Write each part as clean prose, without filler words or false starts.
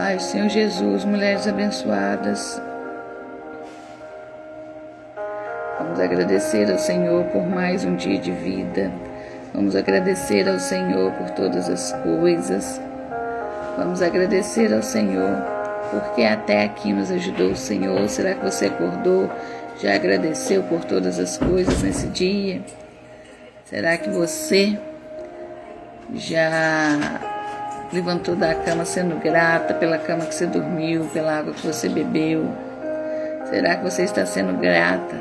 Paz, Senhor Jesus, mulheres abençoadas. Vamos agradecer ao Senhor por mais um dia de vida. Vamos agradecer ao Senhor por todas as coisas. Vamos agradecer ao Senhor porque até aqui nos ajudou o Senhor. Será que você acordou? Já agradeceu por todas as coisas nesse dia? Será que você já levantou da cama sendo grata pela cama que você dormiu, pela água que você bebeu? Será que você está sendo grata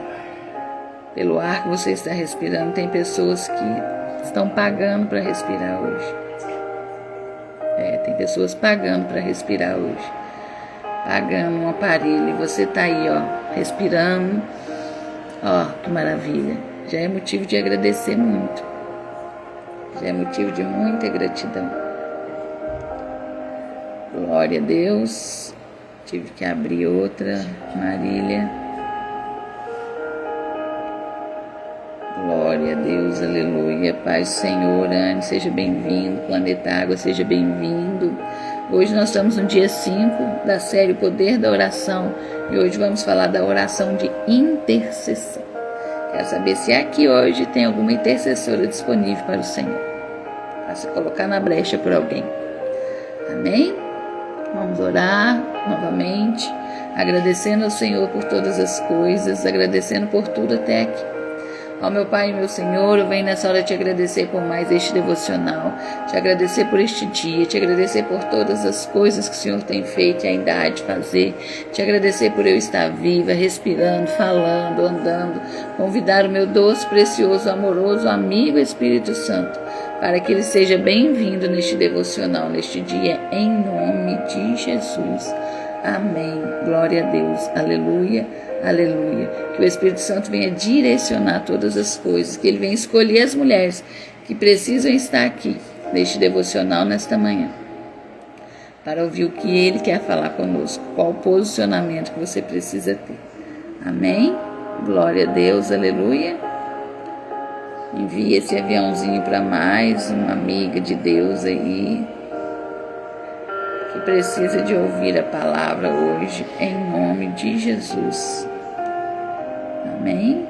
pelo ar que você está respirando? Tem pessoas que estão pagando para respirar hoje. Tem pessoas pagando para respirar hoje. Pagando um aparelho. E você está aí, respirando. Que maravilha. Já é motivo de agradecer muito. Já é motivo de muita gratidão. Glória a Deus. Tive que abrir outra, Marília. Glória a Deus, aleluia. Paz do Senhor, Anne, seja bem-vindo. Planeta Água, seja bem-vindo. Hoje nós estamos no dia 5 da série O Poder da Oração. E hoje vamos falar da oração de intercessão. Quero saber se aqui hoje tem alguma intercessora disponível para o Senhor, para se colocar na brecha por alguém. Amém? Vamos orar novamente, agradecendo ao Senhor por todas as coisas, agradecendo por tudo até aqui. Ó meu Pai e meu Senhor, eu venho nessa hora te agradecer por mais este devocional, te agradecer por este dia, te agradecer por todas as coisas que o Senhor tem feito e ainda há de fazer, te agradecer por eu estar viva, respirando, falando, andando, convidar o meu doce, precioso, amoroso amigo Espírito Santo, para que ele seja bem-vindo neste devocional, neste dia, em nome de Jesus. Amém. Glória a Deus. Aleluia. Aleluia. Que o Espírito Santo venha direcionar todas as coisas, que ele venha escolher as mulheres que precisam estar aqui neste devocional nesta manhã, para ouvir o que ele quer falar conosco, qual o posicionamento que você precisa ter. Amém? Glória a Deus. Aleluia. Envie esse aviãozinho para mais uma amiga de Deus aí, que precisa de ouvir a palavra hoje, em nome de Jesus. Amém?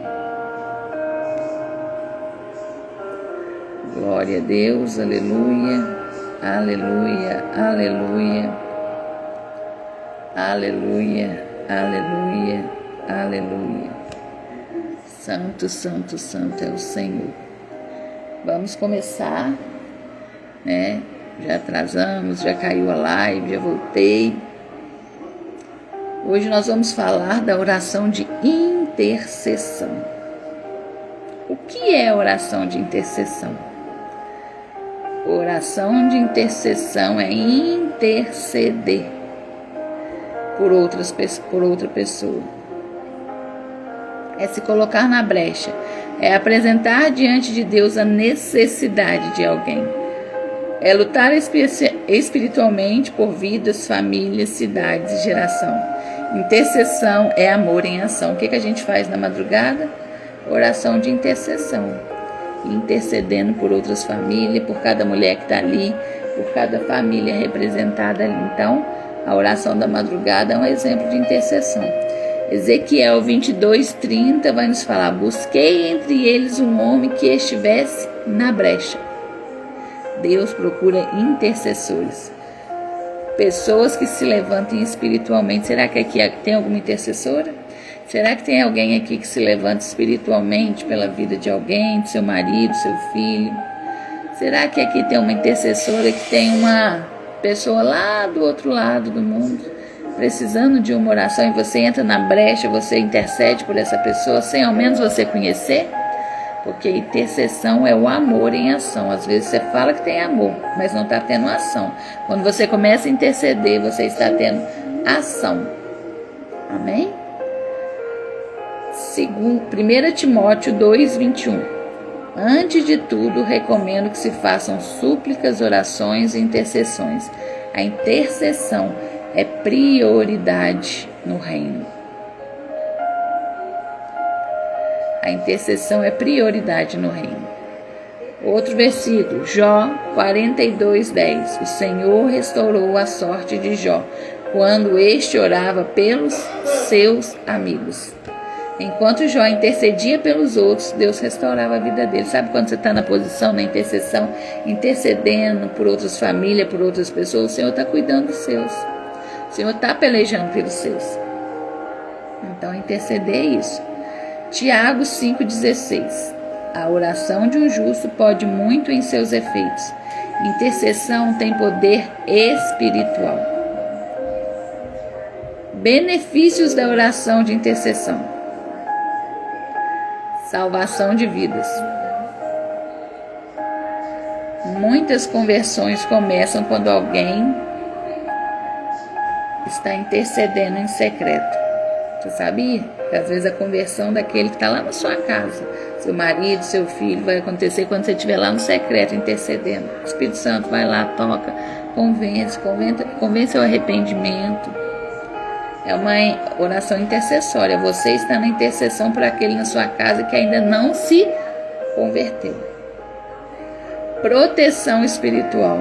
Glória a Deus, aleluia, aleluia, aleluia, aleluia, aleluia, aleluia. Santo, santo, santo é o Senhor. Vamos começar, né? Já atrasamos, já caiu a live, já voltei. Hoje nós vamos falar da oração de intercessão. O que é oração de intercessão? Oração de intercessão é interceder por outra pessoa. É se colocar na brecha. É apresentar diante de Deus a necessidade de alguém. É lutar espiritualmente por vidas, famílias, cidades e geração. Intercessão é amor em ação. O que a gente faz na madrugada? Oração de intercessão. Intercedendo por outras famílias, por cada mulher que está ali, por cada família representada ali. Então, a oração da madrugada é um exemplo de intercessão. Ezequiel 22:30 vai nos falar: busquei entre eles um homem que estivesse na brecha. Deus procura intercessores, pessoas que se levantem espiritualmente. Será que aqui tem alguma intercessora? Será que tem alguém aqui que se levanta espiritualmente pela vida de alguém, do seu marido, seu filho? Será que aqui tem uma intercessora que tem uma pessoa lá do outro lado do mundo, precisando de uma oração, e você entra na brecha, você intercede por essa pessoa, sem ao menos você conhecer? Porque intercessão é o amor em ação. Às vezes você fala que tem amor, mas não está tendo ação. Quando você começa a interceder, você está tendo ação. Amém? 1 Timóteo 2:21. Antes de tudo, recomendo que se façam súplicas, orações e intercessões. A intercessão é prioridade no reino. A intercessão é prioridade no reino. Outro versículo, Jó 42:10. O Senhor restaurou a sorte de Jó, quando este orava pelos seus amigos. Enquanto Jó intercedia pelos outros, Deus restaurava a vida dele. Sabe quando você está na posição, na intercessão, intercedendo por outras famílias, por outras pessoas, o Senhor está cuidando dos seus. O Senhor está pelejando pelos seus. Então, interceder é isso. Tiago 5,16. A oração de um justo pode muito em seus efeitos. Intercessão tem poder espiritual. Benefícios da oração de intercessão: salvação de vidas. Muitas conversões começam quando alguém está intercedendo em secreto. Você sabia que às vezes a conversão daquele que está lá na sua casa, seu marido, seu filho, vai acontecer quando você estiver lá no secreto intercedendo. O Espírito Santo vai lá, toca, convence ao arrependimento. É uma oração intercessória. Você está na intercessão por aquele na sua casa que ainda não se converteu. Proteção espiritual.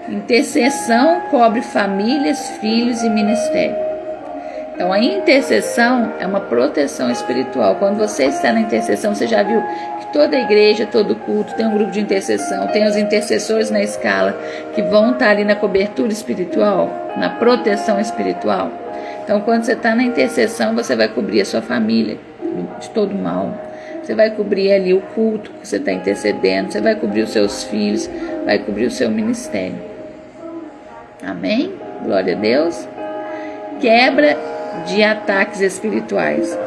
Intercessão cobre famílias, filhos e ministério. Então, a intercessão é uma proteção espiritual. Quando você está na intercessão, você já viu que toda igreja, todo culto tem um grupo de intercessão, tem os intercessores na escala que vão estar ali na cobertura espiritual, na proteção espiritual. Então, quando você está na intercessão, você vai cobrir a sua família de todo mal. Você vai cobrir ali o culto que você está intercedendo, você vai cobrir os seus filhos, vai cobrir o seu ministério. Amém? Glória a Deus. Quebra de ataques espirituais.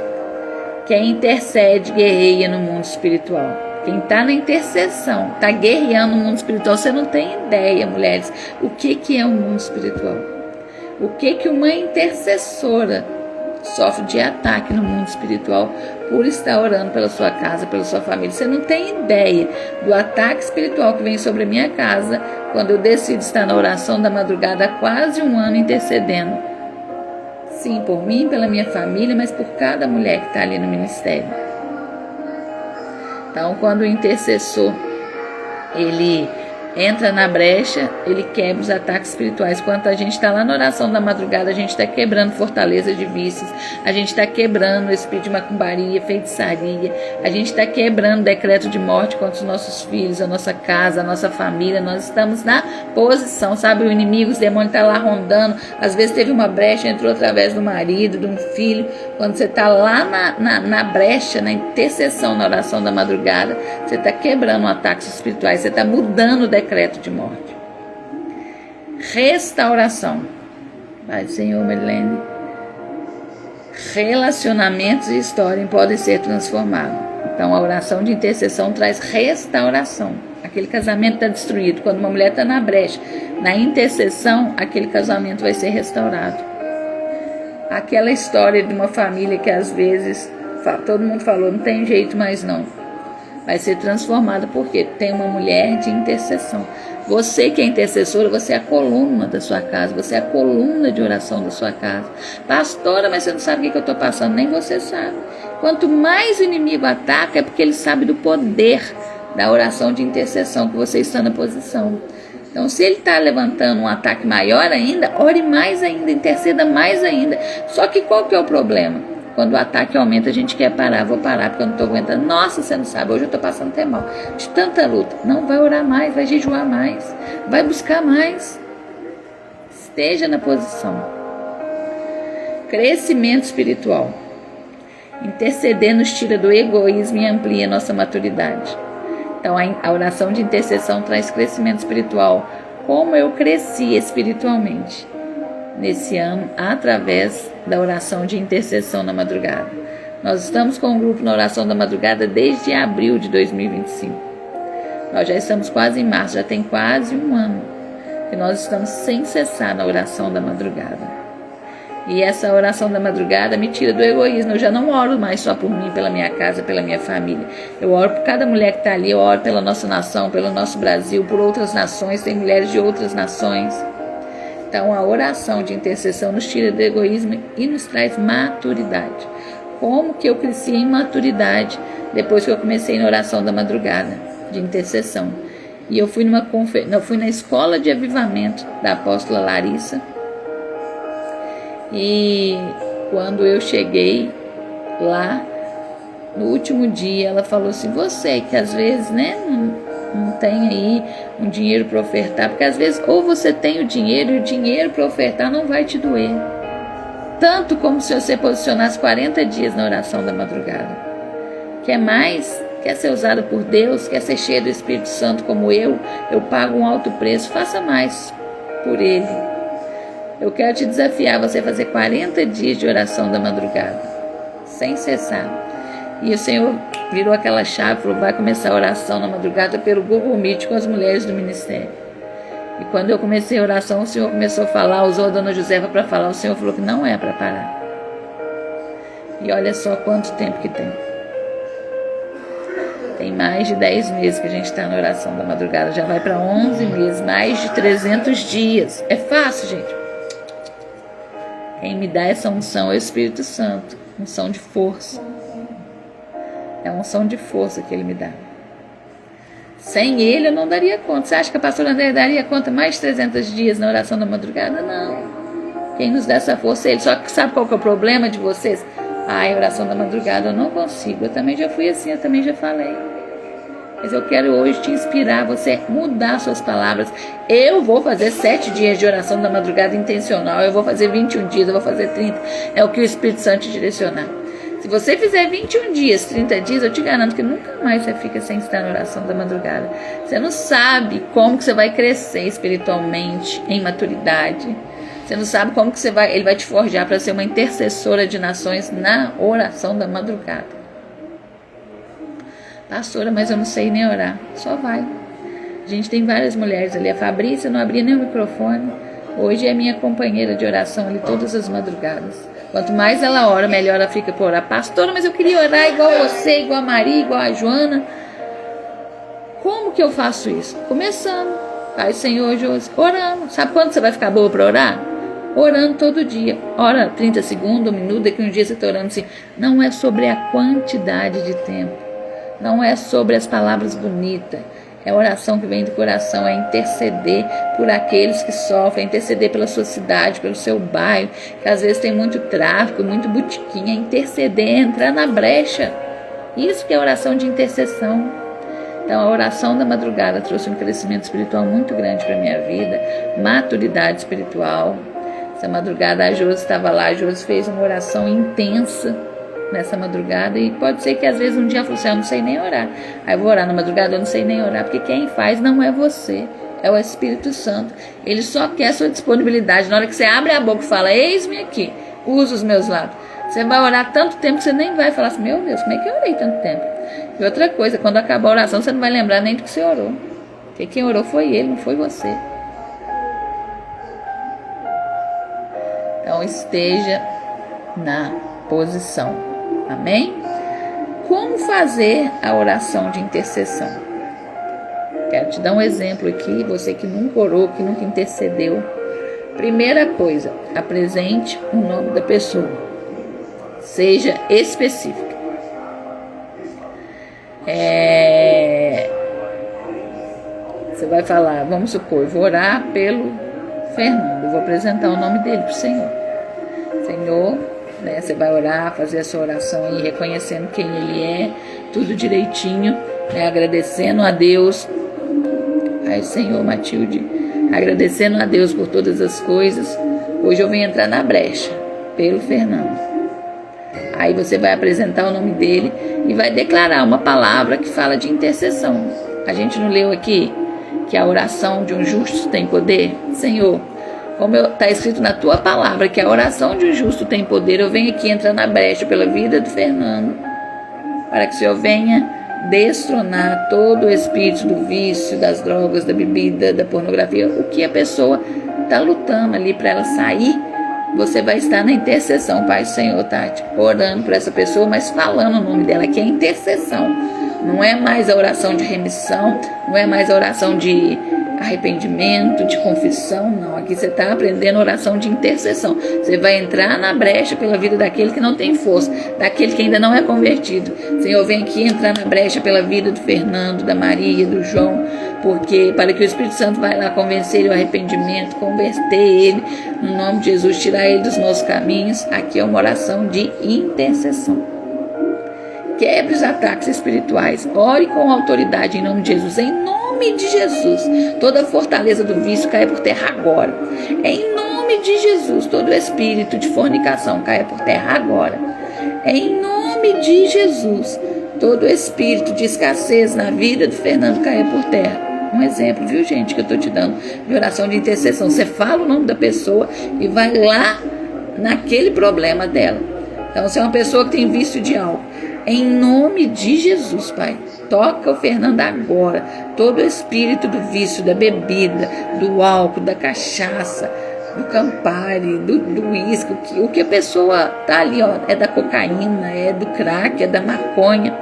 Quem intercede, guerreia no mundo espiritual. Quem está na intercessão, está guerreando no mundo espiritual. Você não tem ideia, mulheres, o que é o mundo espiritual. O que uma intercessora sofre de ataque no mundo espiritual por estar orando pela sua casa, pela sua família. Você não tem ideia do ataque espiritual que vem sobre a minha casa quando eu decido estar na oração da madrugada há quase um ano intercedendo. Sim, por mim, pela minha família, mas por cada mulher que está ali no ministério. Então, quando o intercessor ele entra na brecha, ele quebra os ataques espirituais. Quando a gente está lá na oração da madrugada, a gente está quebrando fortaleza de vícios, a gente está quebrando o espírito de macumbaria, feitiçaria, a gente está quebrando o decreto de morte contra os nossos filhos, a nossa casa, a nossa família. Nós estamos na posição, sabe? O inimigo, os demônios estão lá rondando. Às vezes teve uma brecha, entrou através do marido, de um filho. Quando você está lá na brecha, na intercessão, na oração da madrugada, você está quebrando ataques espirituais, você está mudando o decreto de morte. Restauração. Vai, Senhor, Marilene. Relacionamentos e história podem ser transformados. Então, a oração de intercessão traz restauração. Aquele casamento está destruído. Quando uma mulher está na brecha, na intercessão, aquele casamento vai ser restaurado. Aquela história de uma família que às vezes todo mundo falou, não tem jeito mais não. Vai ser transformada porque tem uma mulher de intercessão. Você que é intercessora, você é a coluna da sua casa, você é a coluna de oração da sua casa. Pastora, mas você não sabe o que eu estou passando, nem você sabe. Quanto mais o inimigo ataca, é porque ele sabe do poder da oração de intercessão que você está na posição. Então, se ele está levantando um ataque maior ainda, ore mais ainda, interceda mais ainda. Só que qual que é o problema? Quando o ataque aumenta, a gente quer parar. Vou parar porque eu não estou aguentando. Nossa, você não sabe, hoje eu estou passando até mal. De tanta luta. Não, vai orar mais, vai jejuar mais, vai buscar mais. Esteja na posição. Crescimento espiritual. Interceder nos tira do egoísmo e amplia nossa maturidade. Então, a oração de intercessão traz crescimento espiritual. Como eu cresci espiritualmente nesse ano, através da oração de intercessão na madrugada. Nós estamos com um grupo na oração da madrugada desde abril de 2025. Nós já estamos quase em março, já tem quase um ano que nós estamos sem cessar na oração da madrugada. E essa oração da madrugada me tira do egoísmo. Eu já não oro mais só por mim, pela minha casa, pela minha família. Eu oro por cada mulher que está ali, eu oro pela nossa nação, pelo nosso Brasil, por outras nações, tem mulheres de outras nações. Então, a oração de intercessão nos tira do egoísmo e nos traz maturidade. Como que eu cresci em maturidade depois que eu comecei na oração da madrugada? de intercessão. E eu fui fui na escola de avivamento da apóstola Larissa. E quando eu cheguei lá, no último dia, ela falou assim: você que às vezes, né, não tem aí um dinheiro para ofertar, porque às vezes ou você tem o dinheiro e o dinheiro para ofertar não vai te doer, tanto como se você posicionasse 40 dias na oração da madrugada. Quer mais? Quer ser usado por Deus? Quer ser cheio do Espírito Santo como eu pago um alto preço, faça mais por Ele. Eu quero te desafiar você a fazer 40 dias de oração da madrugada, sem cessar. E o Senhor virou aquela chave, falou: vai começar a oração na madrugada pelo Google Meet com as mulheres do ministério. E quando eu comecei a oração, o Senhor começou a falar, usou a dona Josefa para falar. O Senhor falou que não é para parar. E olha só quanto tempo que tem. Tem mais de 10 meses que a gente está na oração da madrugada. Já vai para 11 meses, mais de 300 dias. É fácil, gente. Quem me dá essa unção é o Espírito Santo. Unção de força. É a unção de força que Ele me dá. Sem Ele eu não daria conta. Você acha que a pastora André daria conta mais de 300 dias na oração da madrugada? Não. Quem nos dá essa força é Ele. Só que sabe qual que é o problema de vocês? A oração da madrugada eu não consigo. Eu também já fui assim, eu também já falei. Mas eu quero hoje te inspirar, você mudar suas palavras. Eu vou fazer 7 dias de oração da madrugada intencional. Eu vou fazer 21 dias, eu vou fazer 30. É o que o Espírito Santo te direcionar. Se você fizer 21 dias, 30 dias, eu te garanto que nunca mais você fica sem estar na oração da madrugada. Você não sabe como que você vai crescer espiritualmente, em maturidade. Você não sabe como que Ele vai te forjar para ser uma intercessora de nações na oração da madrugada. Pastora, mas eu não sei nem orar. Só vai. A gente tem várias mulheres ali. A Fabrícia não abria nem o microfone. Hoje é minha companheira de oração ali todas as madrugadas. Quanto mais ela ora, melhor ela fica para orar. Pastora, mas eu queria orar igual você, igual a Maria, igual a Joana. Como que eu faço isso? Começando. Pai, Senhor, José, orando. Sabe quando você vai ficar boa para orar? Orando todo dia. Ora 30 segundos, 1 minuto, daqui um dia você está orando assim. Não é sobre a quantidade de tempo. Não é sobre as palavras bonitas. É oração que vem do coração, é interceder por aqueles que sofrem, é interceder pela sua cidade, pelo seu bairro, que às vezes tem muito tráfico, muito botiquim, é interceder, é entrar na brecha. Isso que é oração de intercessão. Então a oração da madrugada trouxe um crescimento espiritual muito grande para a minha vida, maturidade espiritual. Essa madrugada a Josi estava lá, a Josi fez uma oração intensa nessa madrugada, e pode ser que às vezes um dia ela falou assim: eu não sei nem orar, aí eu vou orar na madrugada, eu não sei nem orar, porque quem faz não é você, é o Espírito Santo. Ele só quer a sua disponibilidade. Na hora que você abre a boca e fala: eis-me aqui, usa os meus lábios, você vai orar tanto tempo que você nem vai falar assim: meu Deus, como é que eu orei tanto tempo? E outra coisa, quando acabar a oração você não vai lembrar nem do que você orou, porque quem orou foi Ele, não foi você. Então esteja na posição. Amém? Como fazer a oração de intercessão? Quero te dar um exemplo aqui, você que nunca orou, que nunca intercedeu. Primeira coisa, apresente o nome da pessoa. Seja específica. Você vai falar, vamos supor, eu vou orar pelo Fernando, eu vou apresentar o nome dele para o Senhor. Senhor, né, você vai orar, fazer a sua oração aí, reconhecendo quem Ele é, tudo direitinho, né, agradecendo a Deus. Ai, Senhor, Matilde, agradecendo a Deus por todas as coisas. Hoje eu venho entrar na brecha pelo Fernando. Aí você vai apresentar o nome dele e vai declarar uma palavra que fala de intercessão. A gente não leu aqui que a oração de um justo tem poder? Senhor, como está escrito na tua palavra que a oração de um justo tem poder, eu venho aqui entrar na brecha pela vida do Fernando, para que o Senhor venha destronar todo o espírito do vício, das drogas, da bebida, da pornografia, o que a pessoa está lutando ali para ela sair. Você vai estar na intercessão, Pai do Senhor, Tati, orando por essa pessoa, mas falando o nome dela, que é intercessão. Não é mais a oração de remissão, não é mais a oração de arrependimento, de confissão, não. Aqui você está aprendendo oração de intercessão. Você vai entrar na brecha pela vida daquele que não tem força, daquele que ainda não é convertido. Senhor, vem aqui entrar na brecha pela vida do Fernando, da Maria, do João, porque para que o Espírito Santo vai lá convencer ele ao arrependimento, converter ele, no nome de Jesus, tirar ele dos nossos caminhos. Aqui é uma oração de intercessão. Quebre os ataques espirituais, ore com autoridade em nome de Jesus, em nome de Jesus. Toda fortaleza do vício caia por terra agora, em nome de Jesus. Todo espírito de fornicação caia por terra agora, em nome de Jesus. Todo espírito de escassez na vida do Fernando caia por terra. Um exemplo, viu, gente, que eu estou te dando de oração de intercessão. Você fala o nome da pessoa e vai lá naquele problema dela. Então, se é uma pessoa que tem vício de álcool, em nome de Jesus, Pai, toca o Fernando agora. Todo espírito do vício, da bebida, do álcool, da cachaça, do Campari, do uísque, o que a pessoa tá ali, ó, é da cocaína, é do crack, é da maconha.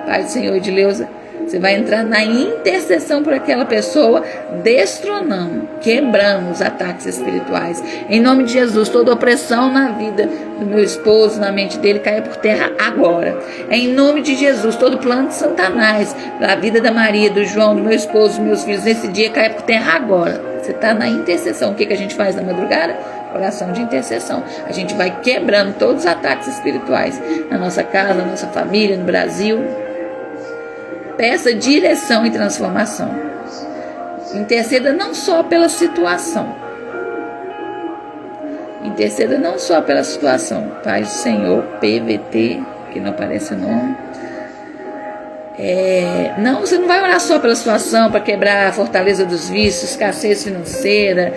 Pai, Senhor de Leusa, você vai entrar na intercessão por aquela pessoa, destronando, quebrando os ataques espirituais. Em nome de Jesus, toda opressão na vida do meu esposo, na mente dele, caia por terra agora. Em nome de Jesus, todo plano de Satanás, na vida da Maria, do João, do meu esposo, dos meus filhos, nesse dia, caia por terra agora. Você está na intercessão. O que a gente faz na madrugada? Oração de intercessão. A gente vai quebrando todos os ataques espirituais na nossa casa, na nossa família, no Brasil. Peça direção e transformação. Interceda não só pela situação. Interceda não só pela situação. Pai do Senhor, PVT, que não aparece o nome. Não, você não vai orar só pela situação, para quebrar a fortaleza dos vícios, escassez financeira,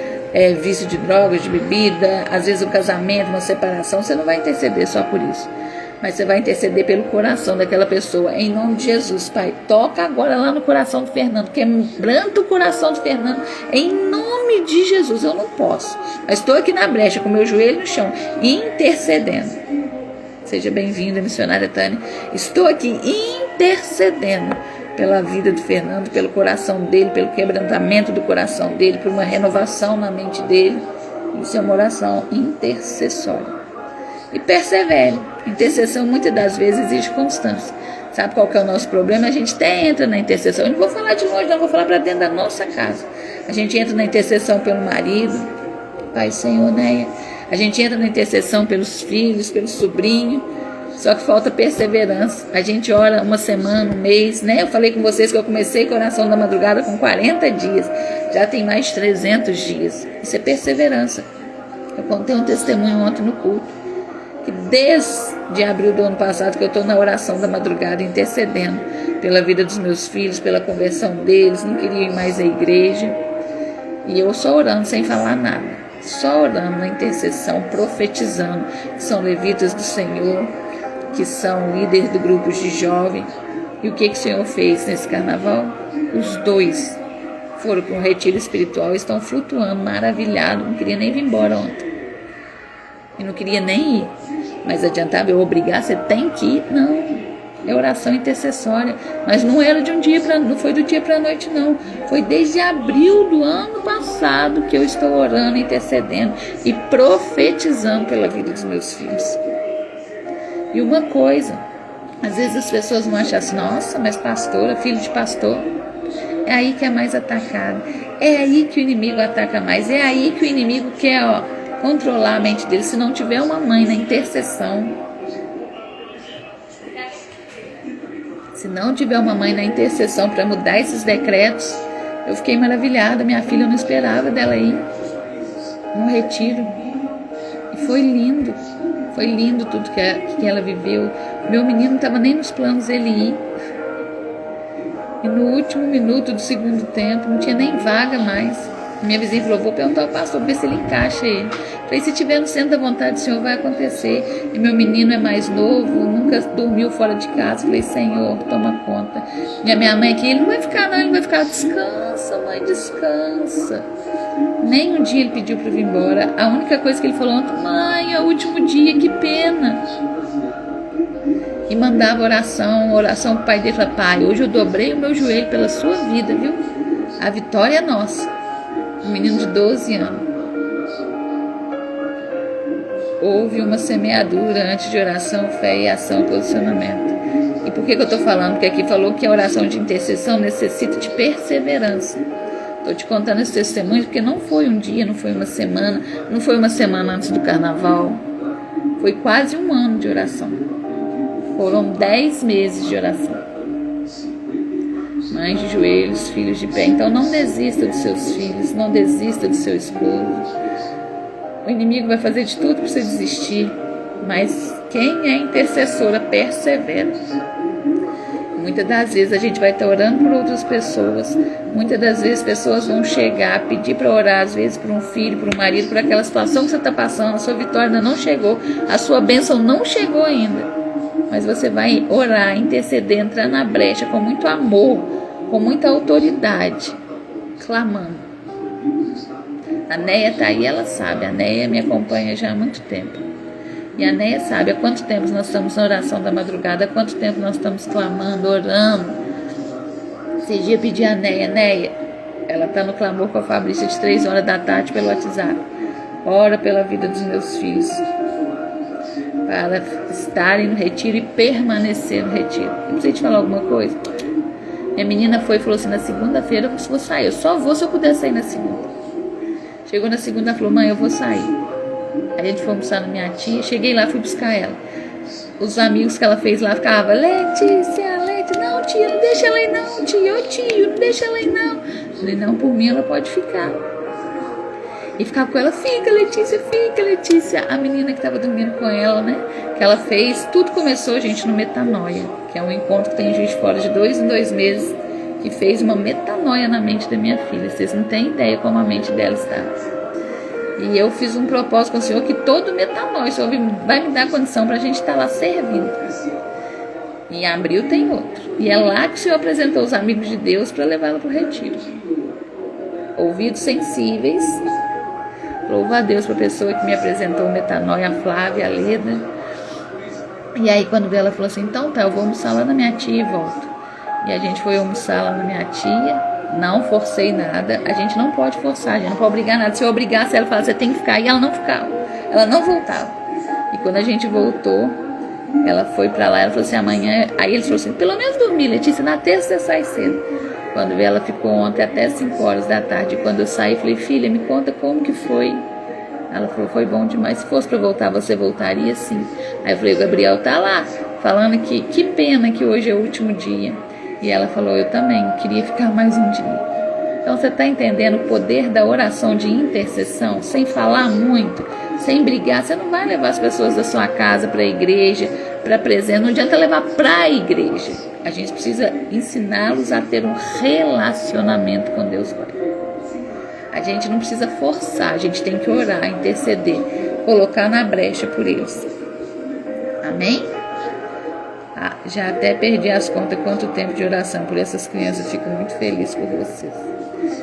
vício de drogas, de bebida, às vezes o casamento, uma separação. Você não vai interceder só por isso. Mas você vai interceder pelo coração daquela pessoa, em nome de Jesus, Pai. Toca agora lá no coração do Fernando, quebrando o coração do Fernando, em nome de Jesus. Eu não posso, mas estou aqui na brecha, com meu joelho no chão, intercedendo. Seja bem-vinda, missionária Tânia. Estou aqui intercedendo pela vida do Fernando, pelo coração dele, pelo quebrantamento do coração dele, por uma renovação na mente dele. Isso é uma oração intercessória. E persevere. Intercessão muitas das vezes exige constância. Sabe qual que é o nosso problema? A gente até entra na intercessão. Eu não vou falar de longe, não, vou falar para dentro da nossa casa. A gente entra na intercessão pelo marido, Pai, Senhor, né? A gente entra na intercessão pelos filhos, pelo sobrinho. Só que falta perseverança. A gente ora uma semana, um mês, né? Eu falei com vocês que eu comecei com a oração da madrugada com 40 dias. Já tem mais de 300 dias. Isso é perseverança. Eu contei um testemunho ontem no culto, que desde abril do ano passado que eu estou na oração da madrugada, intercedendo pela vida dos meus filhos, pela conversão deles, não queria ir mais à igreja, e eu só orando sem falar nada, só orando na intercessão, profetizando, que são levitas do Senhor, que são líderes do grupo de jovens. E o que o Senhor fez nesse carnaval? Os dois foram para um retiro espiritual, estão flutuando, maravilhados, não queria nem vir embora ontem. E não queria nem ir, mas adiantava eu obrigar, você tem que ir? Não, é oração intercessória, mas não era de um dia para, não foi do dia para a noite, não, foi desde abril do ano passado que eu estou orando, intercedendo e profetizando pela vida dos meus filhos. E uma coisa, às vezes as pessoas vão achar assim, nossa, mas pastora, filho de pastor, é aí que é mais atacado, é aí que o inimigo ataca mais, é aí que o inimigo quer, controlar a mente dele. Se não tiver uma mãe na intercessão, se não tiver uma mãe na intercessão para mudar esses decretos, eu fiquei maravilhada. Minha filha, eu não esperava dela ir no retiro, e foi lindo tudo que ela viveu. Meu menino não estava nem nos planos ele ir, e no último minuto do segundo tempo não tinha nem vaga mais. Minha vizinha falou, vou perguntar ao pastor, ver se ele encaixa ele. Falei, se tiver no centro da vontade do Senhor, vai acontecer. E meu menino é mais novo, nunca dormiu fora de casa. Falei, Senhor, toma conta. E a minha mãe aqui, ele não vai ficar não, ele vai ficar, descansa, mãe, descansa. Nem um dia ele pediu para eu vir embora. A única coisa que ele falou ontem, mãe, é o último dia, que pena. E mandava oração pro pai dele, falava, pai, hoje eu dobrei o meu joelho pela sua vida, viu? A vitória é nossa. Um menino de 12 anos. Houve uma semeadura antes de oração, fé e ação e posicionamento. E por que eu estou falando? Porque aqui falou que a oração de intercessão necessita de perseverança. Estou te contando esse testemunho porque não foi um dia, não foi uma semana, não foi uma semana antes do carnaval. Foi quase um ano de oração. Foram 10 meses de oração. Mães de joelhos, filhos de pé. Então não desista dos seus filhos, não desista do seu esposo. O inimigo vai fazer de tudo para você desistir, mas quem é intercessora persevera. Muitas das vezes a gente vai estar orando por outras pessoas, muitas das vezes pessoas vão chegar, pedir para orar, às vezes por um filho, por um marido, por aquela situação que você está passando, a sua vitória ainda não chegou, a sua bênção não chegou ainda, mas você vai orar, interceder, entrar na brecha com muito amor, com muita autoridade, clamando. A Neia está aí, ela sabe, a Neia me acompanha já há muito tempo. E a Neia sabe há quanto tempo nós estamos na oração da madrugada, há quanto tempo nós estamos clamando, orando. Esse dia pedi a Neia, ela está no clamor com a Fabrícia de 3 horas da tarde pelo WhatsApp. Ora pela vida dos meus filhos, para estarem no retiro e permanecer no retiro. Eu preciso te falar alguma coisa? Minha menina foi e falou assim, na segunda-feira eu vou sair, eu só vou se eu puder sair na segunda. Chegou na segunda e falou, mãe, eu vou sair. Aí a gente foi almoçar na minha tia, cheguei lá, fui buscar ela. Os amigos que ela fez lá ficavam, Letícia, não tia, não deixa ela ir não, tia, ô tio, não deixa ela ir não. Falei, não, por mim ela pode ficar. E ficava com ela, fica Letícia. A menina que estava dormindo com ela, né, que ela fez, tudo começou, gente, no Metanoia, que é um encontro que tem em Juiz de Fora de 2 em 2 meses, que fez uma metanoia na mente da minha filha. Vocês não têm ideia como a mente dela está. E eu fiz um propósito com o Senhor que todo metanoia, o Senhor vai me dar condição para a gente estar lá servindo. Em abril tem outro. E é lá que o Senhor apresentou os amigos de Deus para levá-la para o retiro. Ouvidos sensíveis. Louvo a Deus para a pessoa que me apresentou o metanoia, a Flávia, a Leda. E aí quando ela falou assim, então tá, eu vou almoçar lá na minha tia e volto. E a gente foi almoçar lá na minha tia. Não forcei nada. A gente não pode forçar, a gente não pode obrigar nada. Se eu obrigasse ela, falasse, você tem que ficar. E ela não ficava. Ela não voltava. E quando a gente voltou, ela foi pra lá, ela falou assim, amanhã... Aí eles falaram assim, pelo menos dormir, Letícia, na terça você sai cedo. Quando ela ficou ontem até 5 horas da tarde. Quando eu saí, falei, filha, me conta como que foi. Ela falou, foi bom demais. Se fosse pra voltar, você voltaria sim. Aí eu falei, o Gabriel tá lá, falando que pena que hoje é o último dia. E ela falou, eu também queria ficar mais um dia. Então você está entendendo o poder da oração de intercessão, sem falar muito, sem brigar. Você não vai levar as pessoas da sua casa para a igreja, para presente. Não adianta levar para a igreja. A gente precisa ensiná-los a ter um relacionamento com Deus Pai. A gente não precisa forçar, a gente tem que orar, interceder, colocar na brecha por eles. Amém? Já até perdi as contas quanto tempo de oração por essas crianças. Fico muito feliz por vocês.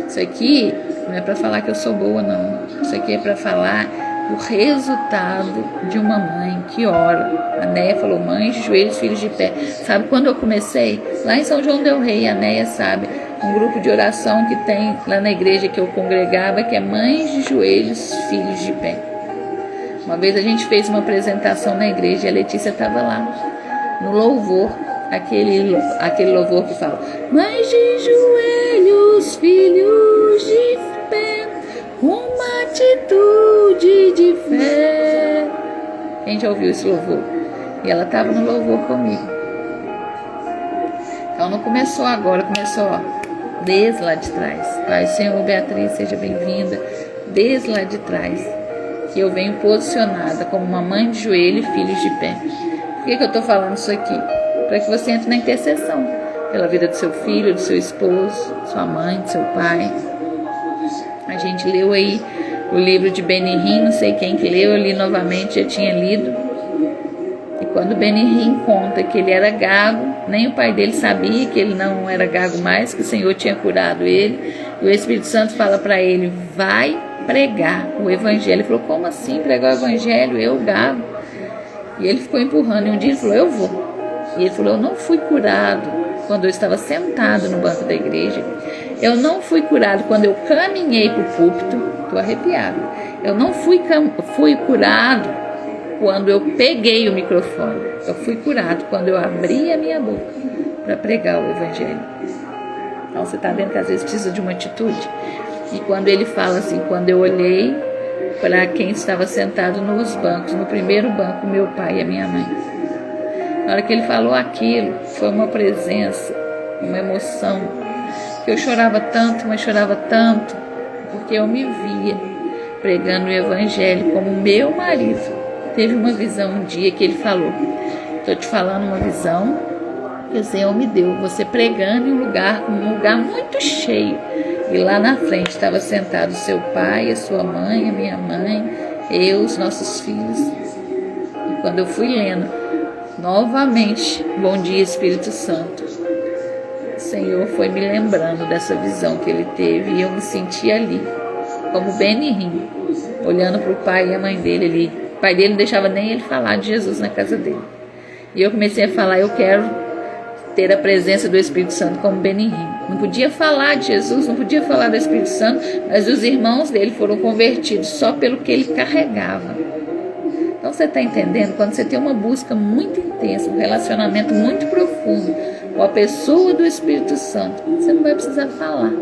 Isso aqui não é para falar que eu sou boa, não. Isso aqui é para falar o resultado de uma mãe que ora. A Neia falou, mães de joelhos, filhos de pé. Sabe quando eu comecei? Lá em São João del Rei, a Neia sabe, um grupo de oração que tem lá na igreja que eu congregava, que é mães de joelhos, filhos de pé. Uma vez a gente fez uma apresentação na igreja e a Letícia estava lá. No louvor, aquele louvor que fala, mães de joelhos, filhos de pé, uma atitude de fé. Quem já ouviu esse louvor? E ela estava no louvor comigo. Então não começou agora, começou desde lá de trás. Pai, Senhor, Beatriz, seja bem-vinda. Desde lá de trás, que eu venho posicionada como uma mãe de joelho e filhos de pé. Por que eu estou falando isso aqui? Para que você entre na intercessão pela vida do seu filho, do seu esposo, sua mãe, do seu pai. A gente leu aí o livro de Benihim, não sei quem que leu, eu li novamente, já tinha lido. E quando Benihim conta que ele era gago, nem o pai dele sabia que ele não era gago mais, que o Senhor tinha curado ele. E o Espírito Santo fala para ele, vai pregar o evangelho. Ele falou, como assim pregar o evangelho? Eu gago. E ele ficou empurrando, e um dia ele falou, eu vou. E ele falou, eu não fui curado quando eu estava sentado no banco da igreja. Eu não fui curado quando eu caminhei para o púlpito, estou arrepiada. Eu não fui curado quando eu peguei o microfone. Eu fui curado quando eu abri a minha boca para pregar o Evangelho. Então você está vendo que às vezes precisa de uma atitude. E quando ele fala assim, quando eu olhei para quem estava sentado nos bancos, no primeiro banco, meu pai e a minha mãe. Na hora que ele falou aquilo, foi uma presença, uma emoção, que eu chorava tanto, mas chorava tanto, porque eu me via pregando o Evangelho como meu marido. Teve uma visão um dia que ele falou, estou te falando uma visão que o Senhor me deu, você pregando em um lugar muito cheio, e lá na frente estava sentado seu pai, a sua mãe, a minha mãe, eu, os nossos filhos. E quando eu fui lendo novamente, bom dia Espírito Santo, o Senhor foi me lembrando dessa visão que ele teve, e eu me senti ali, como Benihim, olhando para o pai e a mãe dele ali. O pai dele não deixava nem ele falar de Jesus na casa dele. E eu comecei a falar, eu quero ter a presença do Espírito Santo como Benihim. Não podia falar de Jesus, não podia falar do Espírito Santo, mas os irmãos dele foram convertidos só pelo que ele carregava. Então você está entendendo? Quando você tem uma busca muito intensa, um relacionamento muito profundo com a pessoa do Espírito Santo, você não vai precisar falar.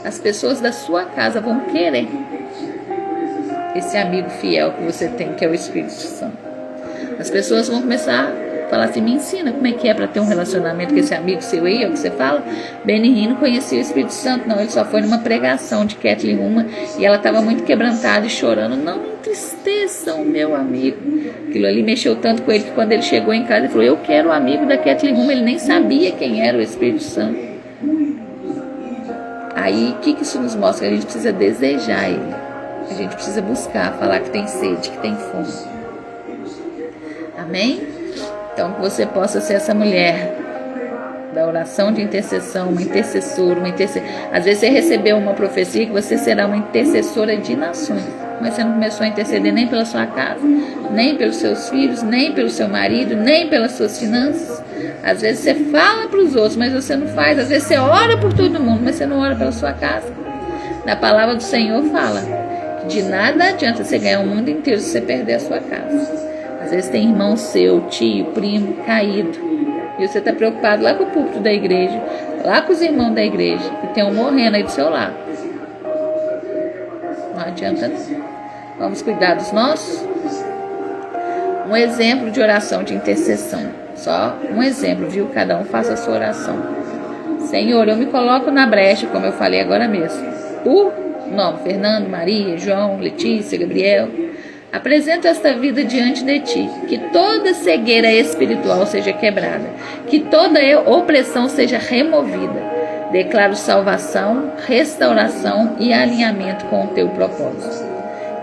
As pessoas da sua casa vão querer esse amigo fiel que você tem, que é o Espírito Santo. As pessoas vão começar a falar assim, me ensina como é que é para ter um relacionamento com esse amigo seu aí, é o que você fala. Benihim não conhecia o Espírito Santo, não, ele só foi numa pregação de Kathleen Uma, e ela estava muito quebrantada e chorando, não me entristeçam, meu amigo. Aquilo ali mexeu tanto com ele que quando ele chegou em casa, ele falou, eu quero o amigo da Kathleen Uma, ele nem sabia quem era o Espírito Santo. Aí, o que isso nos mostra? Que a gente precisa desejar ele, a gente precisa buscar, falar que tem sede, que tem fome. Amém? Então, que você possa ser essa mulher da oração de intercessão, uma intercessora, Às vezes você recebeu uma profecia que você será uma intercessora de nações, mas você não começou a interceder nem pela sua casa, nem pelos seus filhos, nem pelo seu marido, nem pelas suas finanças. Às vezes você fala para os outros, mas você não faz. Às vezes você ora por todo mundo, mas você não ora pela sua casa. Na palavra do Senhor fala que de nada adianta você ganhar o mundo inteiro se você perder a sua casa. Às vezes tem irmão seu, tio, primo, caído, e você está preocupado lá com o púlpito da igreja, lá com os irmãos da igreja, que tem um morrendo aí do seu lado. Não adianta não. Vamos cuidar dos nossos? Um exemplo de oração de intercessão. Só um exemplo, viu? Cada um faça a sua oração. Senhor, eu me coloco na brecha, como eu falei agora mesmo. Por nome, Fernando, Maria, João, Letícia, Gabriel. Apresento esta vida diante de ti, que toda cegueira espiritual seja quebrada, que toda opressão seja removida. Declaro salvação, restauração e alinhamento com o teu propósito.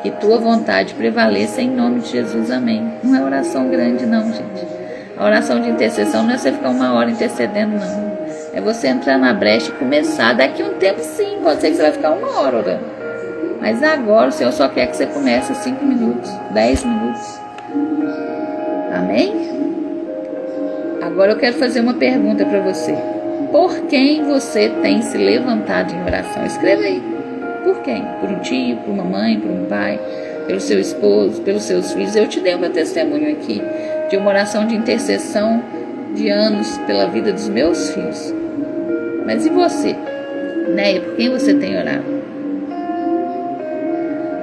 Que tua vontade prevaleça em nome de Jesus, amém. Não é oração grande não, gente. A oração de intercessão não é você ficar uma hora intercedendo, não. É você entrar na brecha e começar. Daqui a um tempo sim, pode ser que você vai ficar uma hora orando. Mas agora o Senhor só quer que você comece 5 minutos, 10 minutos. Amém? Agora eu quero fazer uma pergunta para você. Por quem você tem se levantado em oração? Escreva aí. Por quem? Por um tio, por uma mãe, por um pai, pelo seu esposo, pelos seus filhos. Eu te dei o meu testemunho aqui de uma oração de intercessão de anos pela vida dos meus filhos. Mas e você? Néia, por quem você tem orado?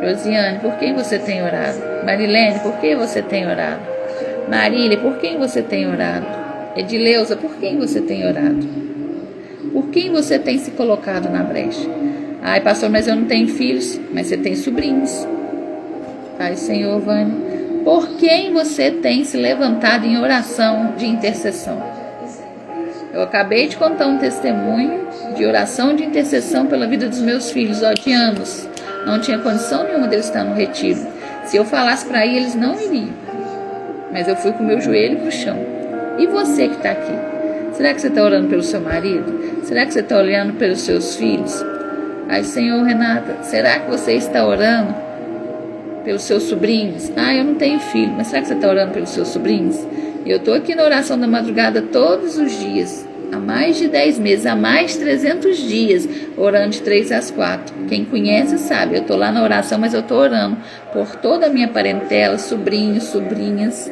Josiane, por quem você tem orado? Marilene, por quem você tem orado? Marília, por quem você tem orado? Edileuza, por quem você tem orado? Por quem você tem se colocado na brecha? Ai, pastor, mas eu não tenho filhos, mas você tem sobrinhos. Ai, Senhor, Vânia, por quem você tem se levantado em oração de intercessão? Eu acabei de contar um testemunho de oração de intercessão pela vida dos meus filhos, de anos. Não tinha condição nenhuma deles estar no retiro. Se eu falasse para ir, eles não iriam. Mas eu fui com o meu joelho para o chão. E você que está aqui? Será que você está orando pelo seu marido? Será que você está olhando pelos seus filhos? Ai, Senhor, Renata, será que você está orando pelos seus sobrinhos? Ah, eu não tenho filho, mas será que você está orando pelos seus sobrinhos? Eu estou aqui na oração da madrugada todos os dias, há mais de 10 meses, há mais de 300 dias, orando de 3 às 4. Quem conhece sabe, eu estou lá na oração, mas eu estou orando por toda a minha parentela, sobrinhos, sobrinhas.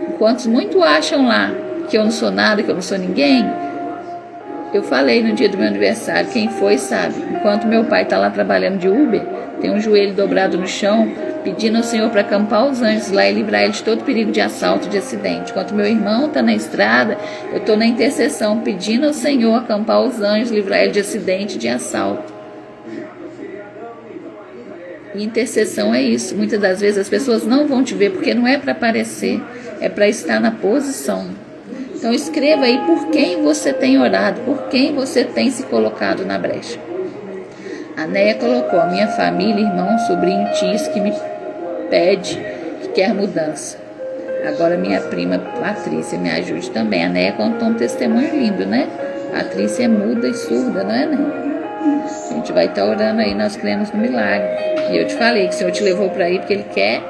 Enquanto muitos acham lá que eu não sou nada, que eu não sou ninguém, eu falei no dia do meu aniversário, quem foi sabe. Enquanto meu pai está lá trabalhando de Uber, tem um joelho dobrado no chão, pedindo ao Senhor para acampar os anjos lá e livrar ele de todo perigo de assalto, de acidente. Enquanto meu irmão está na estrada, eu estou na intercessão, pedindo ao Senhor acampar os anjos, livrar ele de acidente, de assalto. E intercessão é isso. Muitas das vezes as pessoas não vão te ver, porque não é para aparecer, é para estar na posição. Então escreva aí por quem você tem orado, por quem você tem se colocado na brecha. A Néia colocou: a minha família, irmão, sobrinho, tios que me pede, que quer mudança. Agora minha prima Patrícia me ajude também. A Néia contou um testemunho lindo, né? Patrícia é muda e surda, não é, né? A gente vai estar orando aí, nós cremos no milagre. E eu te falei que o Senhor te levou para aí porque Ele quer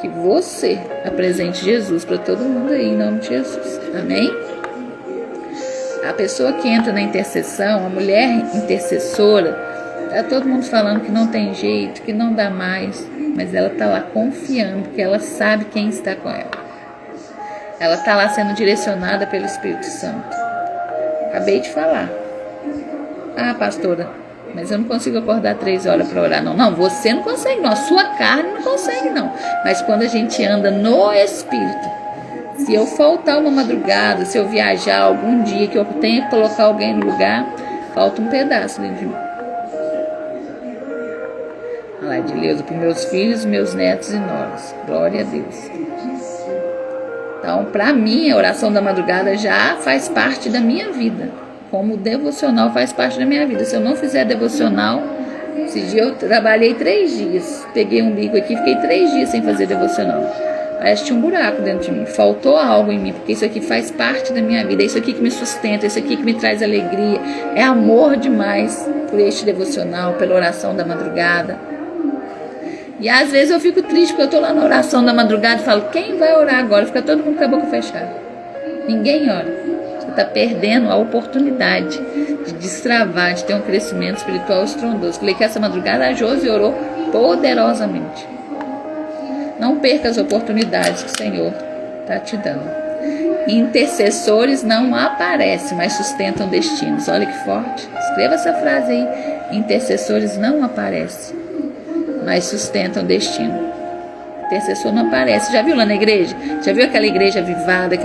que você apresente Jesus para todo mundo aí, em nome de Jesus. Amém? A pessoa que entra na intercessão, a mulher intercessora, tá todo mundo falando que não tem jeito, que não dá mais, mas ela tá lá confiando, porque ela sabe quem está com ela. Ela tá lá sendo direcionada pelo Espírito Santo. Acabei de falar. Ah, pastora, mas eu não consigo acordar 3 horas para orar, não. Não, você não consegue, não. A sua carne não consegue, não. Mas quando a gente anda no Espírito, se eu faltar uma madrugada, se eu viajar algum dia que eu tenha que colocar alguém no lugar, falta um pedaço dentro de mim. Olha lá, de Deus, para meus filhos, meus netos e noras. Glória a Deus. Então, para mim, a oração da madrugada já faz parte da minha vida. Como o devocional faz parte da minha vida. Se eu não fizer devocional, esse dia eu trabalhei 3 dias. Peguei um bico aqui, fiquei 3 dias sem fazer devocional. Parece que tinha um buraco dentro de mim. Faltou algo em mim, porque isso aqui faz parte da minha vida. É isso aqui que me sustenta, é isso aqui que me traz alegria. É amor demais por este devocional, pela oração da madrugada. E às vezes eu fico triste porque eu estou lá na oração da madrugada e falo: quem vai orar agora? Fica todo mundo com a boca fechada. Ninguém ora. Você está perdendo a oportunidade de destravar, de ter um crescimento espiritual estrondoso. Falei que essa madrugada a Josi orou poderosamente. Não perca as oportunidades que o Senhor está te dando. Intercessores não aparecem, mas sustentam destinos. Olha que forte. Escreva essa frase aí. Intercessores não aparecem, mas sustentam destino. Intercessor não aparece. Já viu lá na igreja? Já viu aquela igreja avivada,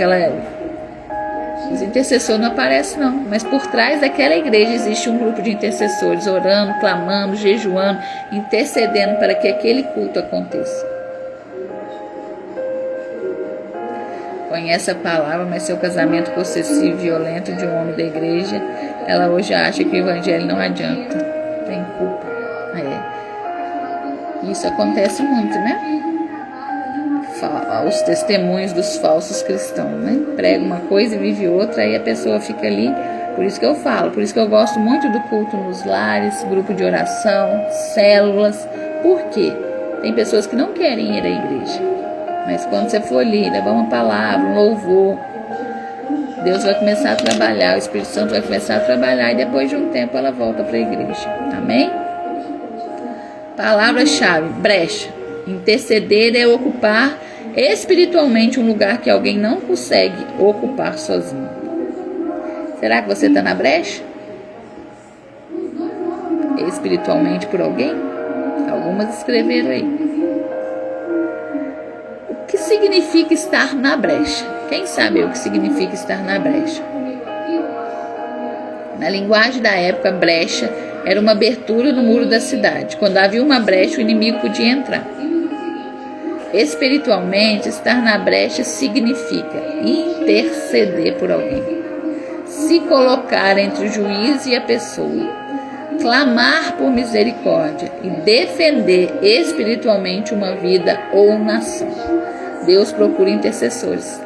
Os intercessores não aparecem, não. Mas por trás daquela igreja existe um grupo de intercessores orando, clamando, jejuando, intercedendo para que aquele culto aconteça. Conhece a palavra, mas seu casamento possessivo e violento de um homem da igreja, ela hoje acha que o evangelho não adianta. Tem culpa. Isso acontece muito, né? Os testemunhos dos falsos cristãos, né? Prega uma coisa e vive outra, aí a pessoa fica ali. Por isso que eu falo, por isso que eu gosto muito do culto nos lares, grupo de oração, células. Por quê? Tem pessoas que não querem ir à igreja, mas quando você for ali, levar uma palavra, um louvor, Deus vai começar a trabalhar, o Espírito Santo vai começar a trabalhar e depois de um tempo ela volta para a igreja. Amém? Palavra-chave: brecha. Interceder é ocupar espiritualmente um lugar que alguém não consegue ocupar sozinho. Será que você está na brecha? Espiritualmente por alguém? Algumas escreveram aí. O que significa estar na brecha? Quem sabe o que significa estar na brecha? Na linguagem da época, brecha era uma abertura no muro da cidade. Quando havia uma brecha, o inimigo podia entrar. Espiritualmente, estar na brecha significa interceder por alguém, se colocar entre o juiz e a pessoa, clamar por misericórdia e defender espiritualmente uma vida ou nação. Deus procura intercessores.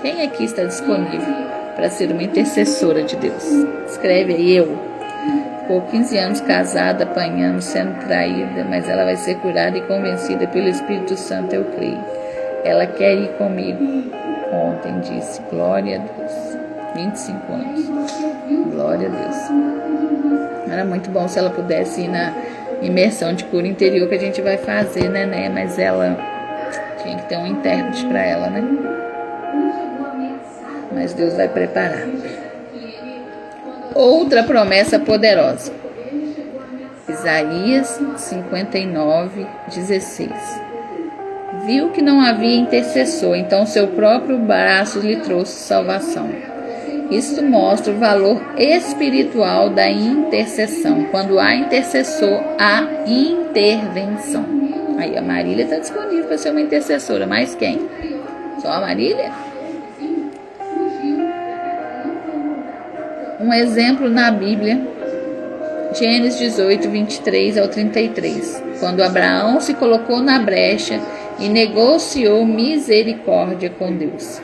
Quem aqui está disponível para ser uma intercessora de Deus? Escreve aí: eu. Ficou 15 anos casada, apanhando, sendo traída, mas ela vai ser curada e convencida pelo Espírito Santo, eu creio. Ela quer ir comigo. Ontem disse: glória a Deus. 25 anos. Glória a Deus. Era muito bom se ela pudesse ir na imersão de cura interior que a gente vai fazer, né? Mas ela tinha que ter um intérprete para ela, né? Mas Deus vai preparar. Outra promessa poderosa. Isaías 59, 16. Viu que não havia intercessor, então seu próprio braço lhe trouxe salvação. Isto mostra o valor espiritual da intercessão. Quando há intercessor, há intervenção. Aí a Marília está disponível para ser uma intercessora, mas quem? Só a Marília? Um exemplo na Bíblia, Gênesis 18, 23 ao 33. Quando Abraão se colocou na brecha e negociou misericórdia com Deus.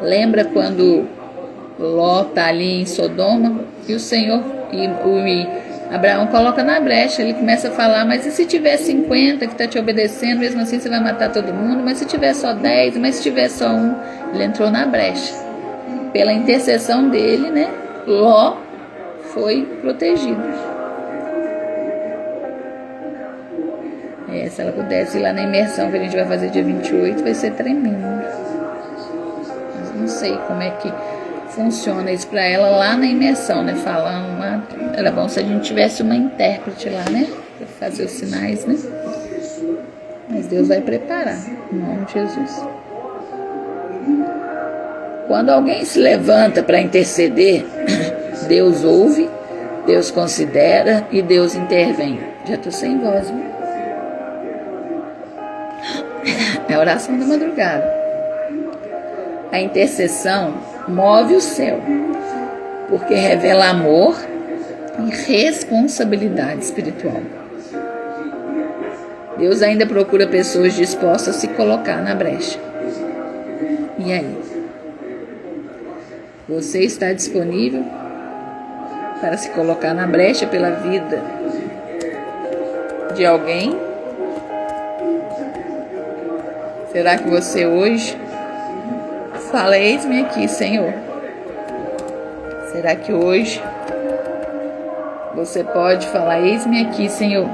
Lembra quando Ló está ali em Sodoma e o Senhor e Abraão coloca na brecha, ele começa a falar, mas e se tiver 50 que está te obedecendo, mesmo assim você vai matar todo mundo, mas se tiver só 10, mas se tiver só um, ele entrou na brecha. Pela intercessão dele, né, Ló foi protegido. Se ela pudesse ir lá na imersão que a gente vai fazer dia 28, vai ser tremendo. Mas não sei como é que funciona isso para ela lá na imersão, né? Falando lá. Era bom se a gente tivesse uma intérprete lá, né? Para fazer os sinais, né? Mas Deus vai preparar, em nome de Jesus. Quando alguém se levanta para interceder, Deus ouve, Deus considera e Deus intervém. Já estou sem voz, viu? É a oração da madrugada. A intercessão move o céu, porque revela amor e responsabilidade espiritual. Deus ainda procura pessoas dispostas a se colocar na brecha. E aí? Você está disponível para se colocar na brecha pela vida de alguém? Será que você hoje fala, eis-me aqui, Senhor? Será que hoje você pode falar, eis-me aqui, Senhor?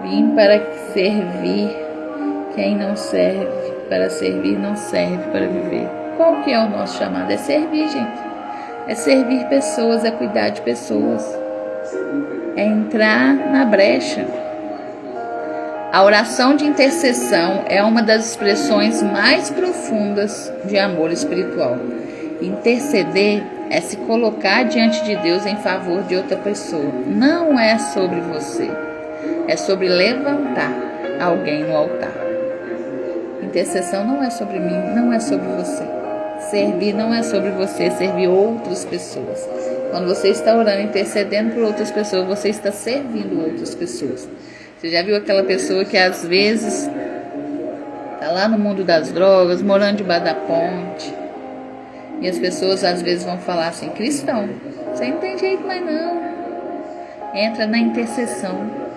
Vim para servir. Quem não serve para servir, não serve para viver. Qual que é o nosso chamado? É servir, gente. É servir pessoas, é cuidar de pessoas. É entrar na brecha. A oração de intercessão é uma das expressões mais profundas de amor espiritual. Interceder é se colocar diante de Deus em favor de outra pessoa. Não é sobre você. É sobre levantar alguém no altar. Intercessão não é sobre mim, não é sobre você. Servir não é sobre você, servir outras pessoas. Quando você está orando, intercedendo por outras pessoas, você está servindo outras pessoas. Você já viu aquela pessoa que às vezes está lá no mundo das drogas, morando debaixo da ponte, e as pessoas às vezes vão falar assim, cristão, você não tem jeito mais não. Entra na intercessão.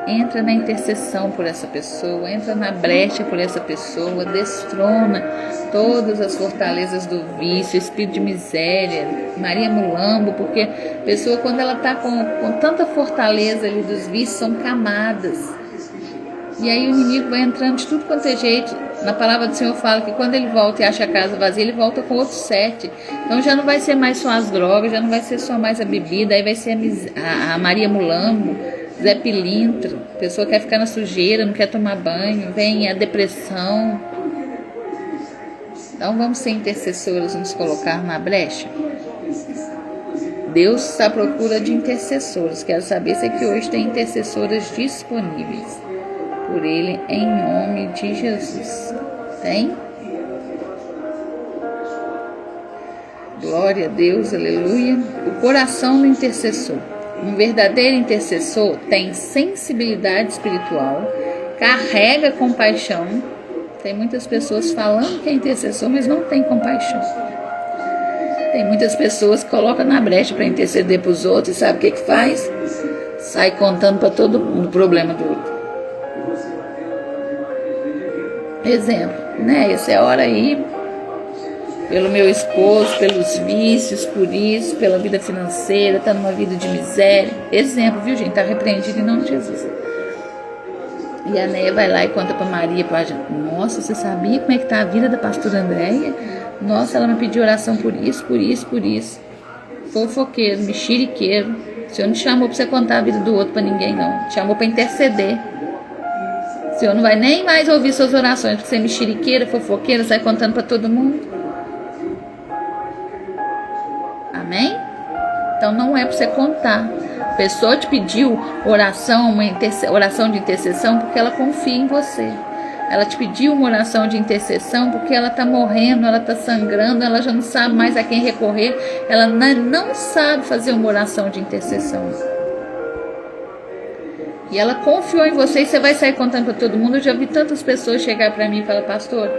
Entra na intercessão por essa pessoa, entra na brecha por essa pessoa, destrona todas as fortalezas do vício, espírito de miséria, Maria Mulambo, porque a pessoa quando ela está com tanta fortaleza ali dos vícios, são camadas. E aí o inimigo vai entrando de tudo quanto é jeito. Na palavra do Senhor fala que quando ele volta e acha a casa vazia, ele volta com outros 7. Então já não vai ser mais só as drogas, já não vai ser só mais a bebida, aí vai ser a Maria Mulambo, Zé Pilintra, a pessoa quer ficar na sujeira, não quer tomar banho, vem a depressão. Então vamos ser intercessoras, nos colocar na brecha. Deus está à procura de intercessoras. Quero saber se aqui hoje tem intercessoras disponíveis por Ele, em nome de Jesus. Tem? Glória a Deus, aleluia. O coração do intercessor. Um verdadeiro intercessor tem sensibilidade espiritual, carrega compaixão. Tem muitas pessoas falando que é intercessor, mas não tem compaixão. Tem muitas pessoas que colocam na brecha para interceder para os outros e sabe o que faz? Sai contando para todo mundo o problema do outro. Exemplo, né? Você ora aí, pelo meu esposo, pelos vícios, por isso, pela vida financeira, tá numa vida de miséria. Exemplo, viu, gente? Tá repreendido em nome de Jesus. E a Neia vai lá e conta pra Maria, nossa, você sabia como é que tá a vida da pastora Andréia? Nossa, ela me pediu oração por isso, por isso, por isso. Fofoqueiro, mexeriqueiro. O Senhor não te chamou pra você contar a vida do outro pra ninguém, não. Te chamou pra interceder. O Senhor não vai nem mais ouvir suas orações, porque você é mexeriqueira, fofoqueira, sai contando pra todo mundo. Amém? Então não é pra você contar. A pessoa te pediu oração, oração de intercessão, porque ela confia em você. Ela te pediu uma oração de intercessão porque ela está morrendo, ela está sangrando, ela já não sabe mais a quem recorrer, ela não sabe fazer uma oração de intercessão. E ela confiou em você e você vai sair contando para todo mundo. Eu já vi tantas pessoas chegar para mim e falar, pastor,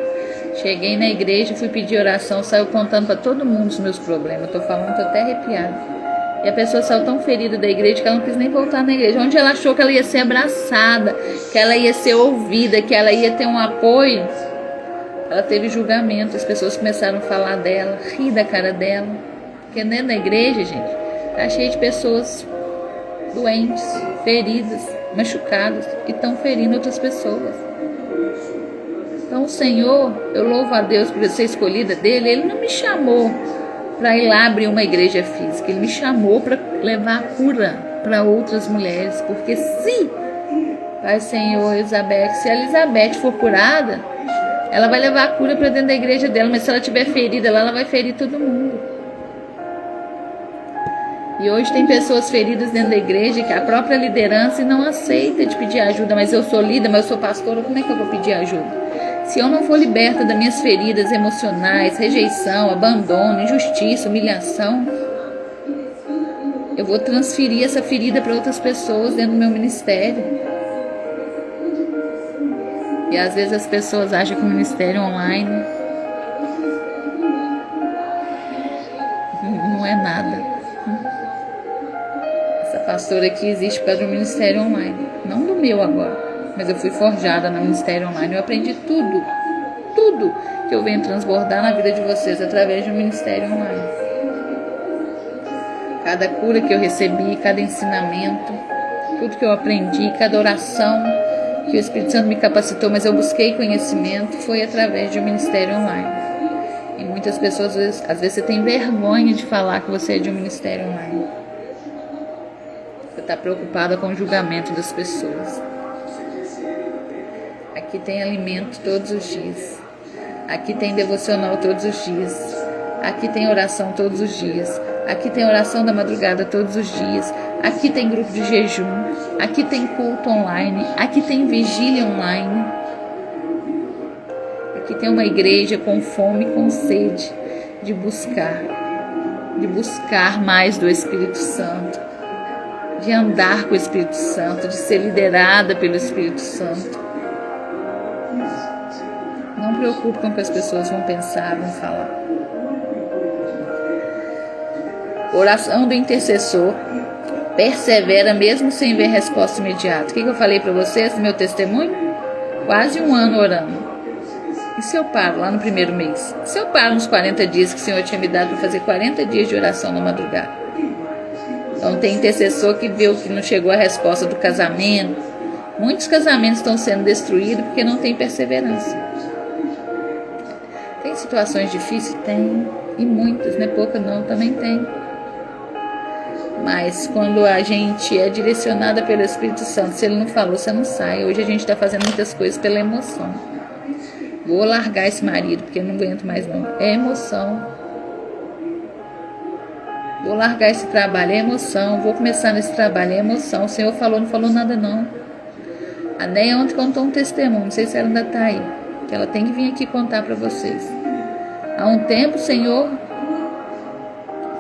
cheguei na igreja, fui pedir oração, saiu contando para todo mundo os meus problemas. Eu estou falando, estou até arrepiada. E a pessoa saiu tão ferida da igreja que ela não quis nem voltar na igreja. Onde ela achou que ela ia ser abraçada, que ela ia ser ouvida, que ela ia ter um apoio, ela teve julgamento. As pessoas começaram a falar dela, rir da cara dela. Porque dentro da igreja, gente, tá cheio de pessoas doentes, feridas, machucadas, e estão ferindo outras pessoas. Então o Senhor, eu louvo a Deus por eu ser escolhida dele. Ele não me chamou para ir lá abrir uma igreja física. Ele me chamou para levar a cura para outras mulheres. Porque se, Pai Senhor, Elizabeth, se a Elizabeth for curada, ela vai levar a cura para dentro da igreja dela. Mas se ela estiver ferida lá, ela vai ferir todo mundo. E hoje tem pessoas feridas dentro da igreja que a própria liderança não aceita de pedir ajuda. Mas eu sou líder, mas eu sou pastora, como é que eu vou pedir ajuda? Se eu não for liberta das minhas feridas emocionais, rejeição, abandono, injustiça, humilhação, eu vou transferir essa ferida para outras pessoas dentro do meu ministério. E às vezes as pessoas acham que o ministério online não é nada. Essa pastora aqui existe por causa do ministério online, não do meu agora. Mas eu fui forjada no ministério online. Eu aprendi tudo que eu venho transbordar na vida de vocês através do ministério online. Cada cura que eu recebi, cada ensinamento, tudo que eu aprendi, cada oração que o Espírito Santo me capacitou, mas eu busquei conhecimento, foi através do ministério online. E muitas pessoas, às vezes você tem vergonha de falar que você é de um ministério online. Você está preocupada com o julgamento das pessoas. Aqui tem alimento todos os dias. Aqui tem devocional todos os dias. Aqui tem oração todos os dias. Aqui tem oração da madrugada todos os dias. Aqui tem grupo de jejum. Aqui tem culto online. Aqui tem vigília online. Aqui tem uma igreja com fome e com sede de buscar mais do Espírito Santo, de andar com o Espírito Santo, de ser liderada pelo Espírito Santo. Não preocupe com o que as pessoas vão pensar, vão falar. Oração do intercessor persevera mesmo sem ver resposta imediata. O que eu falei para vocês no meu testemunho? Quase 1 ano orando. E se eu paro lá no primeiro mês? Se eu paro nos 40 dias que o Senhor tinha me dado para fazer 40 dias de oração na madrugada? Então tem intercessor que viu que não chegou a resposta do casamento. Muitos casamentos estão sendo destruídos porque não tem perseverança. Tem situações difíceis? Tem. E muitas, não é pouca não, também tem. Mas quando a gente é direcionada pelo Espírito Santo, se Ele não falou, você não sai. Hoje a gente está fazendo muitas coisas pela emoção. Vou largar esse marido porque eu não aguento mais não. É emoção. Vou largar esse trabalho, é emoção. Vou começar nesse trabalho, é emoção. O Senhor falou, não falou nada não. A Neia ontem contou um testemunho, não sei se ela ainda está aí, que ela tem que vir aqui contar para vocês. Há um tempo o Senhor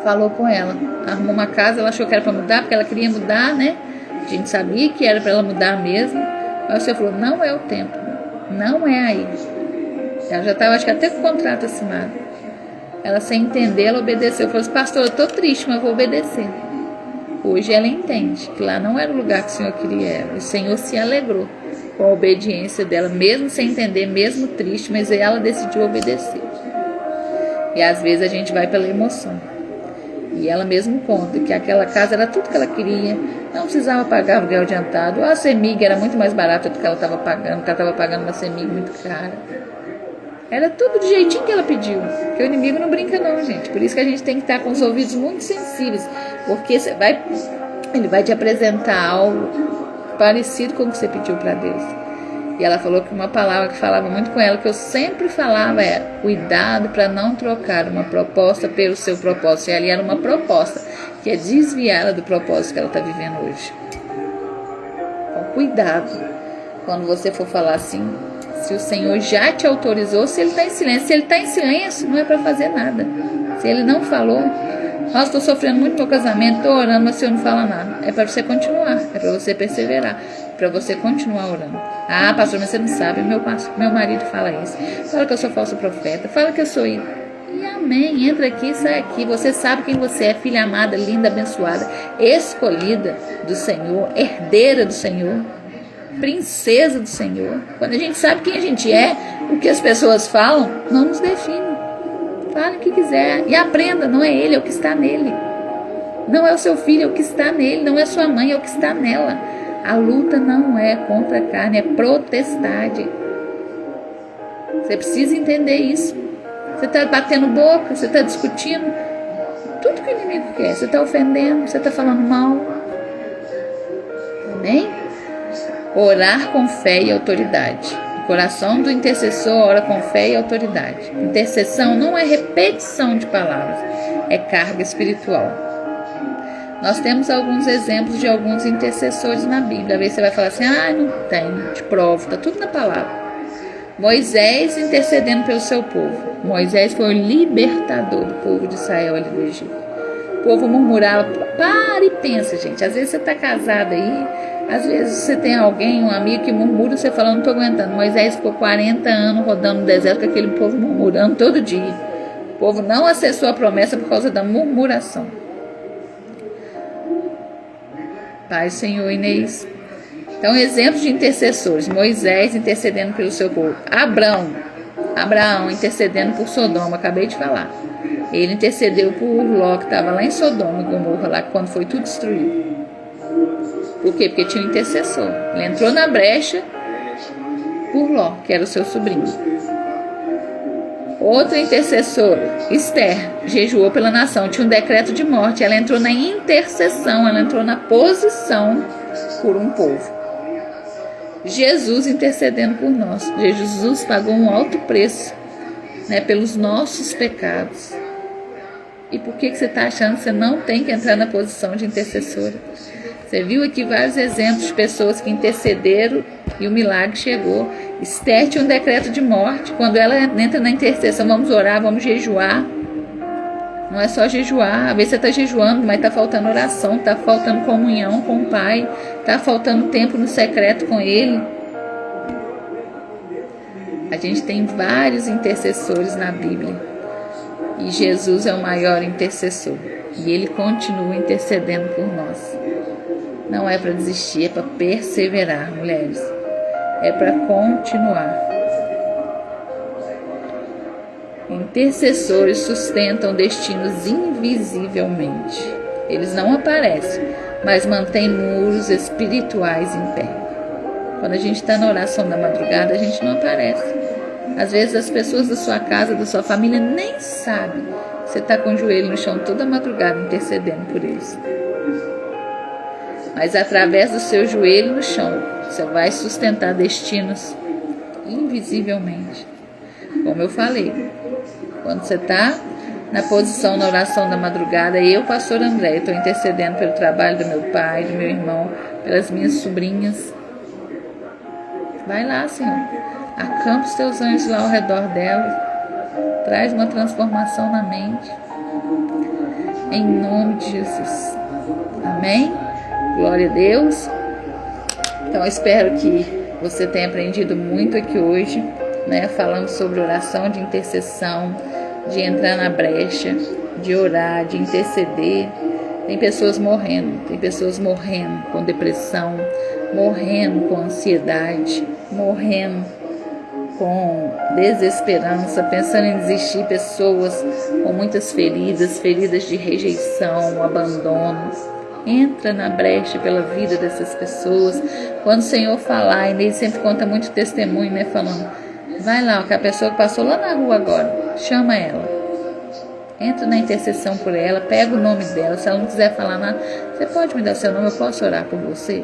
falou com ela, arrumou uma casa, ela achou que era para mudar, porque ela queria mudar, né? A gente sabia que era para ela mudar mesmo. Mas o Senhor falou, não é o tempo, não é aí. Ela já estava, acho que até com o contrato assinado. Ela, sem entender, ela obedeceu. Falou assim, pastor, eu estou triste, mas eu vou obedecer. Hoje ela entende que lá não era o lugar que o Senhor queria ela. O Senhor se alegrou com a obediência dela, mesmo sem entender, mesmo triste, mas ela decidiu obedecer. E às vezes a gente vai pela emoção. E ela mesmo conta que aquela casa era tudo que ela queria, não precisava pagar aluguel adiantado. A CEMIG era muito mais barata do que ela estava pagando, porque ela estava pagando uma CEMIG muito cara. Era tudo do jeitinho que ela pediu, porque o inimigo não brinca não, gente. Por isso que a gente tem que estar com os ouvidos muito sensíveis, porque ele vai te apresentar algo parecido com o que você pediu para Deus. E ela falou que uma palavra que falava muito com ela, que eu sempre falava, era cuidado para não trocar uma proposta pelo seu propósito. E ali era uma proposta que é desviá-la do propósito que ela está vivendo hoje. Então, cuidado quando você for falar assim, se o Senhor já te autorizou, se Ele está em silêncio. Se Ele está em silêncio, não é para fazer nada. Se Ele não falou, nossa, estou sofrendo muito no meu casamento, estou orando, mas o Senhor não fala nada. É para você continuar, é para você perseverar, para você continuar orando. Ah, pastor, mas você não sabe, meu marido fala isso. Fala que eu sou falso profeta, fala que eu sou isso. E amém, entra aqui, sai aqui. Você sabe quem você é, filha amada, linda, abençoada, escolhida do Senhor, herdeira do Senhor, princesa do Senhor. Quando a gente sabe quem a gente é, o que as pessoas falam não nos define. Fale o que quiser e aprenda, não é ele, é o que está nele. Não é o seu filho, é o que está nele. Não é sua mãe, é o que está nela. A luta não é contra a carne, é potestade. Você precisa entender isso. Você está batendo boca, você está discutindo tudo que o inimigo quer. Você está ofendendo, você está falando mal. Amém? Orar com fé e autoridade. O coração do intercessor ora com fé e autoridade. Intercessão não é repetição de palavras, é carga espiritual. Nós temos alguns exemplos de alguns intercessores na Bíblia. Às vezes você vai falar assim, não tem, te provo, está tudo na palavra. Moisés intercedendo pelo seu povo. Moisés foi o libertador do povo de Israel ali do Egito. O povo murmurava, para e pensa, gente. Às vezes você está casado aí, às vezes você tem alguém, um amigo que murmura, você fala, não estou aguentando. Moisés ficou 40 anos rodando no deserto com aquele povo murmurando todo dia. O povo não acessou a promessa por causa da murmuração. Pai, Senhor, Inês. Então, exemplos de intercessores. Moisés intercedendo pelo seu povo. Abraão intercedendo por Sodoma, acabei de falar. Ele intercedeu por Ló, que estava lá em Sodoma e Gomorra, lá quando foi tudo destruído. Por quê? Porque tinha um intercessor. Ele entrou na brecha por Ló, que era o seu sobrinho. Outro intercessor, Esther, jejuou pela nação, tinha um decreto de morte. Ela entrou na intercessão, ela entrou na posição por um povo. Jesus intercedendo por nós. Jesus pagou um alto preço, pelos nossos pecados. E por que você está achando que você não tem que entrar na posição de intercessora? Você viu aqui vários exemplos de pessoas que intercederam e o milagre chegou. Esther tinha um decreto de morte. Quando ela entra na intercessão, vamos orar, vamos jejuar. Não é só jejuar. Às vezes você está jejuando, mas está faltando oração, está faltando comunhão com o Pai, está faltando tempo no secreto com Ele. A gente tem vários intercessores na Bíblia. E Jesus é o maior intercessor. E Ele continua intercedendo por nós. Não é para desistir, é para perseverar, mulheres. É para continuar. Intercessores sustentam destinos invisivelmente. Eles não aparecem, mas mantêm muros espirituais em pé. Quando a gente está na oração da madrugada, a gente não aparece. Às vezes as pessoas da sua casa, da sua família, nem sabem que você está com o joelho no chão toda madrugada intercedendo por eles. Mas através do seu joelho no chão, você vai sustentar destinos invisivelmente. Como eu falei, quando você está na posição na oração da madrugada, eu, pastor André, estou intercedendo pelo trabalho do meu pai, do meu irmão, pelas minhas sobrinhas. Vai lá, Senhor. Acampa os teus anjos lá ao redor delas. Traz uma transformação na mente. Em nome de Jesus. Amém? Glória a Deus. Então, eu espero que você tenha aprendido muito aqui hoje, falando sobre oração de intercessão, de entrar na brecha, de orar, de interceder. Tem pessoas morrendo com depressão, morrendo com ansiedade, morrendo com desesperança, pensando em desistir, pessoas com muitas feridas de rejeição, abandono. Entra na brecha pela vida dessas pessoas. Quando o Senhor falar, e ele sempre conta muito testemunho, né? Falando, vai lá, que a pessoa que passou lá na rua agora, chama ela. Entra na intercessão por ela, pega o nome dela. Se ela não quiser falar nada, você pode me dar seu nome, eu posso orar por você?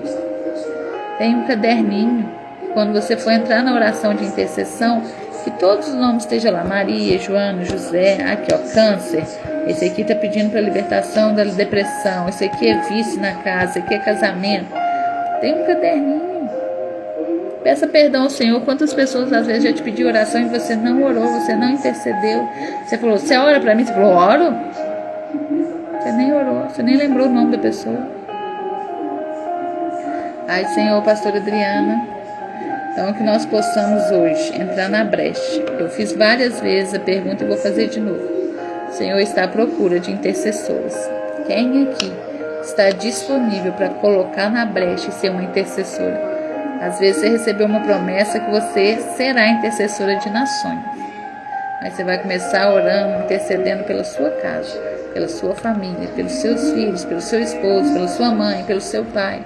Tem um caderninho. Quando você for entrar na oração de intercessão, que todos os nomes estejam lá. Maria, Joana, José, aqui ó, câncer. Esse aqui está pedindo para libertação da depressão. Esse aqui é vício na casa, esse aqui é casamento. Tem um caderninho. Peça perdão ao Senhor. Quantas pessoas às vezes já te pediu oração e você não orou, você não intercedeu. Você falou, você ora para mim? Você falou, oro? Você nem orou, você nem lembrou o nome da pessoa. Ai, Senhor, pastora Adriana. Então, que nós possamos hoje entrar na brecha. Eu fiz várias vezes a pergunta e vou fazer de novo. O Senhor está à procura de intercessores. Quem aqui está disponível para colocar na brecha e ser uma intercessora? Às vezes você recebeu uma promessa que você será intercessora de nações. Aí você vai começar orando, intercedendo pela sua casa, pela sua família, pelos seus filhos, pelo seu esposo, pela sua mãe, pelo seu pai.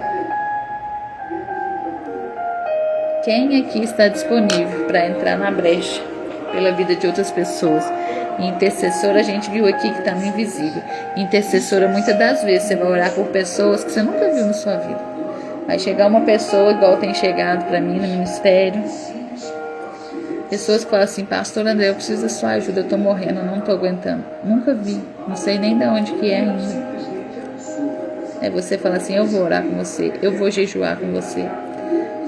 Quem aqui está disponível para entrar na brecha pela vida de outras pessoas? E intercessora, a gente viu aqui que está no invisível. Intercessora, muitas das vezes, você vai orar por pessoas que você nunca viu na sua vida. Vai chegar uma pessoa, igual tem chegado para mim no ministério. Pessoas que falam assim, pastor André, eu preciso da sua ajuda, eu estou morrendo, eu não estou aguentando. Nunca vi, não sei nem de onde que é ainda. Aí você fala assim, eu vou orar com você, eu vou jejuar com você.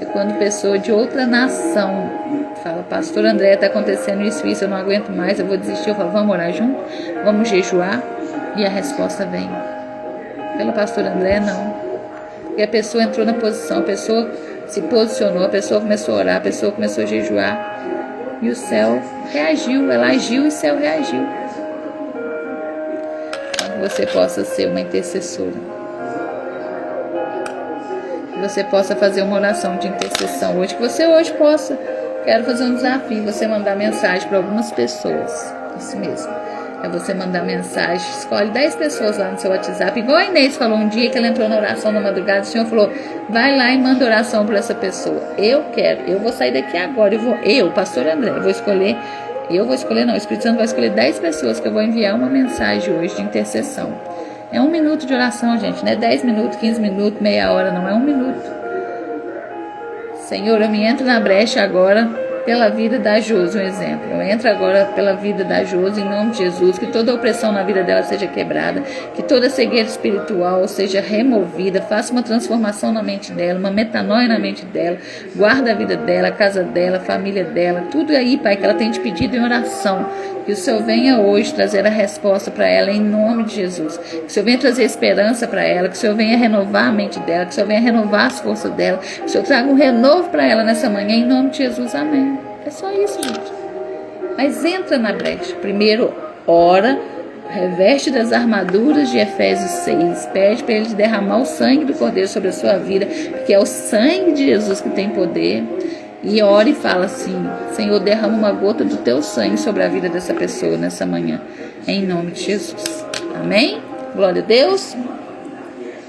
É quando pessoa de outra nação fala, pastor André, está acontecendo isso, eu não aguento mais, eu vou desistir. Eu falo, vamos orar junto? Vamos jejuar? E a resposta vem. Pela pastora André, não. Porque a pessoa entrou na posição, a pessoa se posicionou, a pessoa começou a orar, a pessoa começou a jejuar. E o céu reagiu, ela agiu e o céu reagiu. Então, que você possa ser uma intercessora. Você possa fazer uma oração de intercessão hoje, que você hoje possa, quero fazer um desafio, você mandar mensagem para algumas pessoas, isso mesmo, é você mandar mensagem, escolhe 10 pessoas lá no seu WhatsApp, igual a Inês falou um dia que ela entrou na oração na madrugada, o Senhor falou, vai lá e manda oração para essa pessoa, eu vou sair daqui agora, pastor André, o Espírito Santo vai escolher 10 pessoas que eu vou enviar uma mensagem hoje de intercessão. É 1 minuto de oração, gente, não é 10 minutos, 15 minutos, meia hora, não, é 1 minuto. Senhor, eu me entro na brecha agora pela vida da Josi, um exemplo. Eu entro agora pela vida da Josi, em nome de Jesus, que toda opressão na vida dela seja quebrada, que toda cegueira espiritual seja removida, faça uma transformação na mente dela, uma metanoia na mente dela, guarda a vida dela, a casa dela, a família dela, tudo aí, Pai, que ela tem te pedido em oração. Que o Senhor venha hoje trazer a resposta para ela em nome de Jesus. Que o Senhor venha trazer esperança para ela, que o Senhor venha renovar a mente dela, que o Senhor venha renovar as forças dela, que o Senhor traga um renovo para ela nessa manhã em nome de Jesus, amém. É só isso, gente. Mas entra na brecha. Primeiro, ora, reveste das armaduras de Efésios 6, pede para ele derramar o sangue do Cordeiro sobre a sua vida, porque é o sangue de Jesus que tem poder. E ora e fala assim, Senhor, derrama uma gota do teu sangue sobre a vida dessa pessoa nessa manhã, em nome de Jesus, amém? Glória a Deus.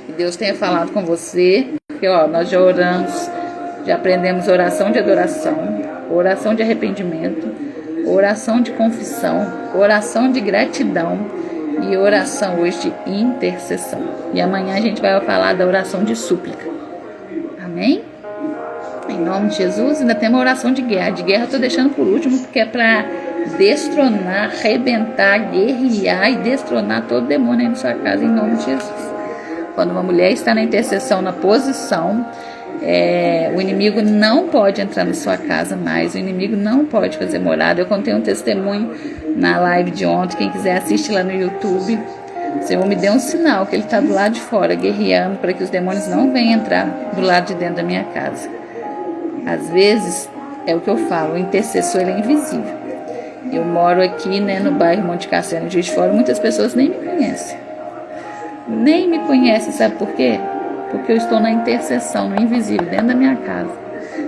Que Deus tenha falado com você, porque nós já oramos, já aprendemos oração de adoração, oração de arrependimento, oração de confissão, oração de gratidão e oração hoje de intercessão. E amanhã a gente vai falar da oração de súplica, amém? Em nome de Jesus, ainda tem uma oração de guerra. De guerra eu estou deixando por último, porque é para destronar, arrebentar, guerrear e destronar todo demônio aí na sua casa, em nome de Jesus. Quando uma mulher está na intercessão, na posição, o inimigo não pode entrar na sua casa mais, o inimigo não pode fazer morada. Eu contei um testemunho na live de ontem, quem quiser assiste lá no YouTube. O Senhor me deu um sinal que Ele está do lado de fora, guerreando, para que os demônios não venham entrar do lado de dentro da minha casa. Às vezes, é o que eu falo, o intercessor ele é invisível. Eu moro aqui, no bairro Monte Castelo, em Juiz de Fora, muitas pessoas nem me conhecem. Nem me conhecem, sabe por quê? Porque eu estou na intercessão, no invisível, dentro da minha casa.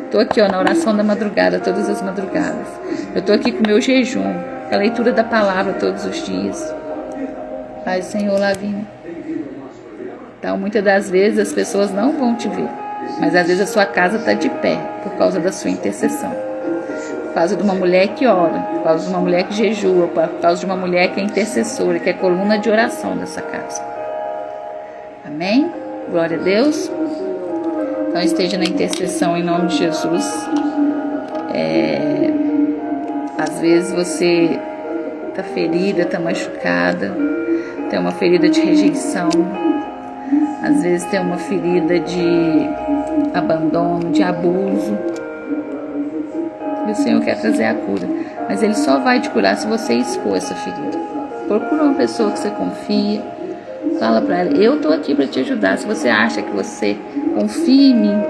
Estou aqui, ó, na oração da madrugada, todas as madrugadas. Eu estou aqui com o meu jejum, com a leitura da palavra todos os dias. Pai, Senhor, Lavínia. Então, muitas das vezes as pessoas não vão te ver, mas às vezes a sua casa está de pé por causa da sua intercessão. Por causa de uma mulher que ora, por causa de uma mulher que jejua, por causa de uma mulher que é intercessora, que é coluna de oração dessa casa. Amém? Glória a Deus. Então esteja na intercessão em nome de Jesus. Às vezes você está ferida, está machucada, tem uma ferida de rejeição, às vezes tem uma ferida de abandono, de abuso. E o Senhor quer trazer a cura, mas Ele só vai te curar se você expor essa ferida. Procura uma pessoa que você confia, fala para ela: eu estou aqui para te ajudar. Se você acha que você confia em mim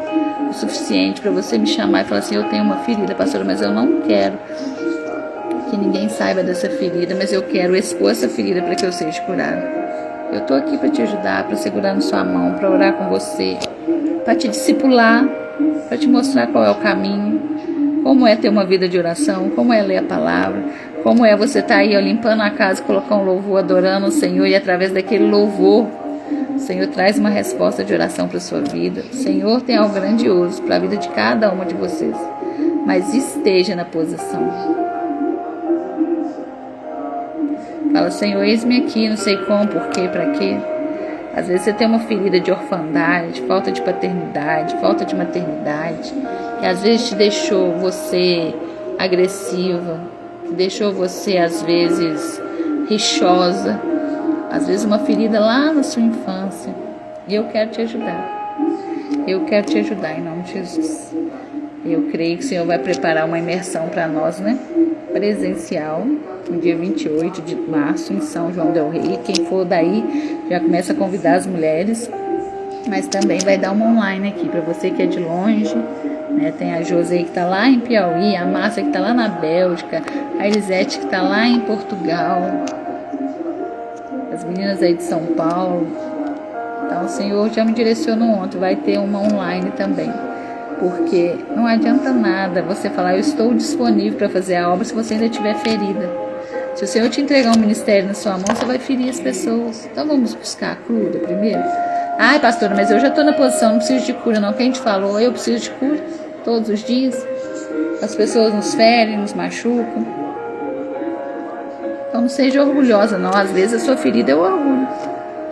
o suficiente para você me chamar e falar assim: eu tenho uma ferida, pastora, mas eu não quero que ninguém saiba dessa ferida, mas eu quero expor essa ferida para que eu seja curado. Eu estou aqui para te ajudar, para segurar na sua mão, para orar com você, para te discipular, para te mostrar qual é o caminho, como é ter uma vida de oração, como é ler a palavra, como é você estar aí, ó, limpando a casa, colocar um louvor, adorando o Senhor, e através daquele louvor o Senhor traz uma resposta de oração para a sua vida. O Senhor tem algo grandioso para a vida de cada uma de vocês, mas esteja na posição. Fala: Senhor, eis-me aqui, não sei como, porquê, para quê. Às vezes você tem uma ferida de orfandade, falta de paternidade, falta de maternidade, que às vezes te deixou você agressiva, deixou você às vezes rixosa, às vezes uma ferida lá na sua infância. E eu quero te ajudar. Eu quero te ajudar em nome de Jesus. Eu creio que o Senhor vai preparar uma imersão para nós, né? Presencial, no dia 28 de março, em São João del Rei. Quem for daí já começa a convidar as mulheres, mas também vai dar uma online aqui para você que é de longe, né? Tem a José que está lá em Piauí, a Márcia que está lá na Bélgica, a Elisete que está lá em Portugal, as meninas aí de São Paulo. Então o Senhor já me direcionou ontem, vai ter uma online também. Porque não adianta nada você falar: eu estou disponível para fazer a obra, se você ainda estiver ferida. Se o Senhor te entregar um ministério na sua mão, você vai ferir as pessoas. Então vamos buscar a cura primeiro. Ai, pastora, mas eu já estou na posição, não preciso de cura não. Quem te falou? Eu preciso de cura todos os dias. As pessoas nos ferem, nos machucam. Então não seja orgulhosa não. Às vezes a sua ferida é o orgulho.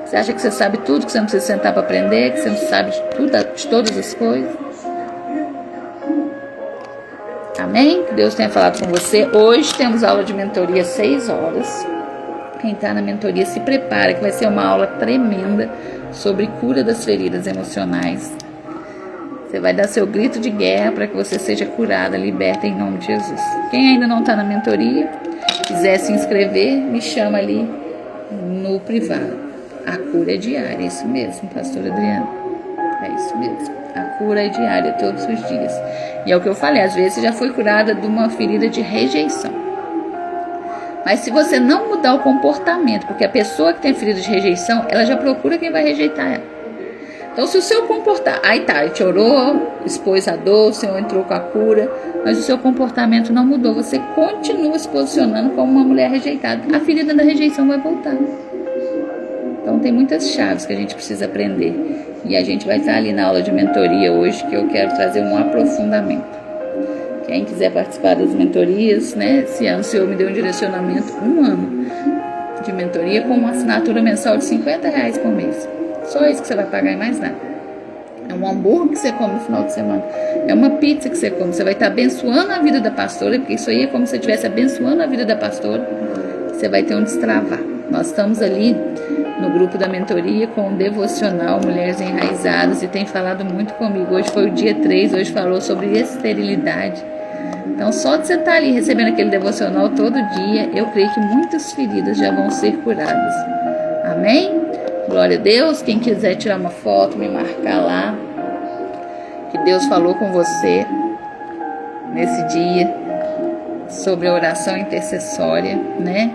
Você acha que você sabe tudo, que você não precisa sentar para aprender, que você não sabe de tudo, de todas as coisas. Amém? Que Deus tenha falado com você. Hoje temos aula de mentoria às 6 horas. Quem está na mentoria se prepara, que vai ser uma aula tremenda sobre cura das feridas emocionais. Você vai dar seu grito de guerra para que você seja curada, liberta em nome de Jesus. Quem ainda não está na mentoria, quiser se inscrever, me chama ali no privado. A cura é diária, é isso mesmo, pastora Adriana. É isso mesmo. A cura é diária, todos os dias. E é o que eu falei, às vezes você já foi curada de uma ferida de rejeição. Mas se você não mudar o comportamento, porque a pessoa que tem ferida de rejeição, ela já procura quem vai rejeitar ela. Então se o seu comportamento... Aí tá, ele te orou, expôs a dor, o Senhor entrou com a cura, mas o seu comportamento não mudou. Você continua se posicionando como uma mulher rejeitada. A ferida da rejeição vai voltar. Então tem muitas chaves que a gente precisa aprender. E a gente vai estar ali na aula de mentoria hoje, que eu quero trazer um aprofundamento. Quem quiser participar das mentorias, né? Esse ano o Senhor me deu um direcionamento, 1 ano de mentoria com uma assinatura mensal de R$50 por mês. Só isso que você vai pagar e mais nada. É um hambúrguer que você come no final de semana. É uma pizza que você come. Você vai estar abençoando a vida da pastora, porque isso aí é como se você estivesse abençoando a vida da pastora. Você vai ter um destravar. Nós estamos ali no grupo da mentoria com o devocional Mulheres Enraizadas e tem falado muito comigo. Hoje foi o dia 3, hoje falou sobre esterilidade. Então só de você estar ali recebendo aquele devocional todo dia, eu creio que muitas feridas já vão ser curadas. Amém? Glória a Deus. Quem quiser tirar uma foto, me marcar lá, que Deus falou com você nesse dia sobre a oração intercessória, né?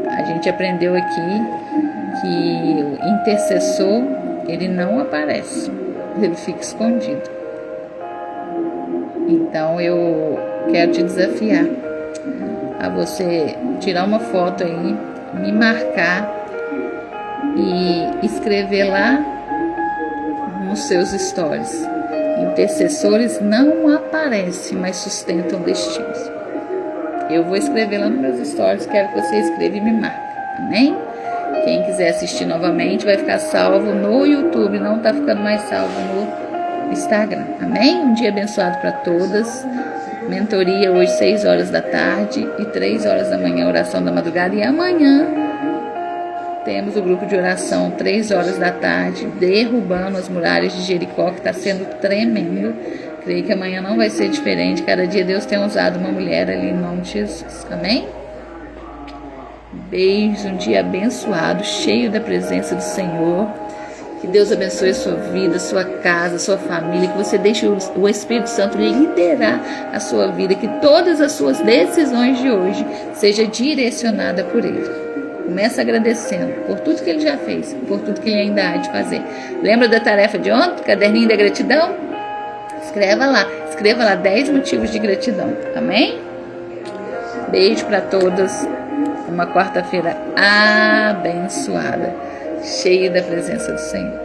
A gente aprendeu aqui que o intercessor, ele não aparece. ele fica escondido. Então eu quero te desafiar a você tirar uma foto aí, me marcar e escrever lá nos seus stories. Intercessores não aparecem, mas sustentam destinos. Eu vou escrever lá nos meus stories, quero que você escreva e me marque, amém? Quem quiser assistir novamente vai ficar salvo no YouTube, não está ficando mais salvo no Instagram, amém? Um dia abençoado para todas. Mentoria hoje 6 horas da tarde e 3 horas da manhã, oração da madrugada. E amanhã temos o grupo de oração 3 horas da tarde, derrubando as muralhas de Jericó, que está sendo tremendo. Creio que amanhã não vai ser diferente. Cada dia Deus tem usado uma mulher ali em nome de Jesus. Amém? Beijo, um dia abençoado, cheio da presença do Senhor. Que Deus abençoe a sua vida, a sua casa, a sua família. Que você deixe o Espírito Santo liderar a sua vida. Que todas as suas decisões de hoje sejam direcionadas por Ele. Começa agradecendo por tudo que Ele já fez, por tudo que Ele ainda há de fazer. Lembra da tarefa de ontem? Caderninho da gratidão? Escreva lá 10 motivos de gratidão, amém? Beijo para todas, uma quarta-feira abençoada, cheia da presença do Senhor.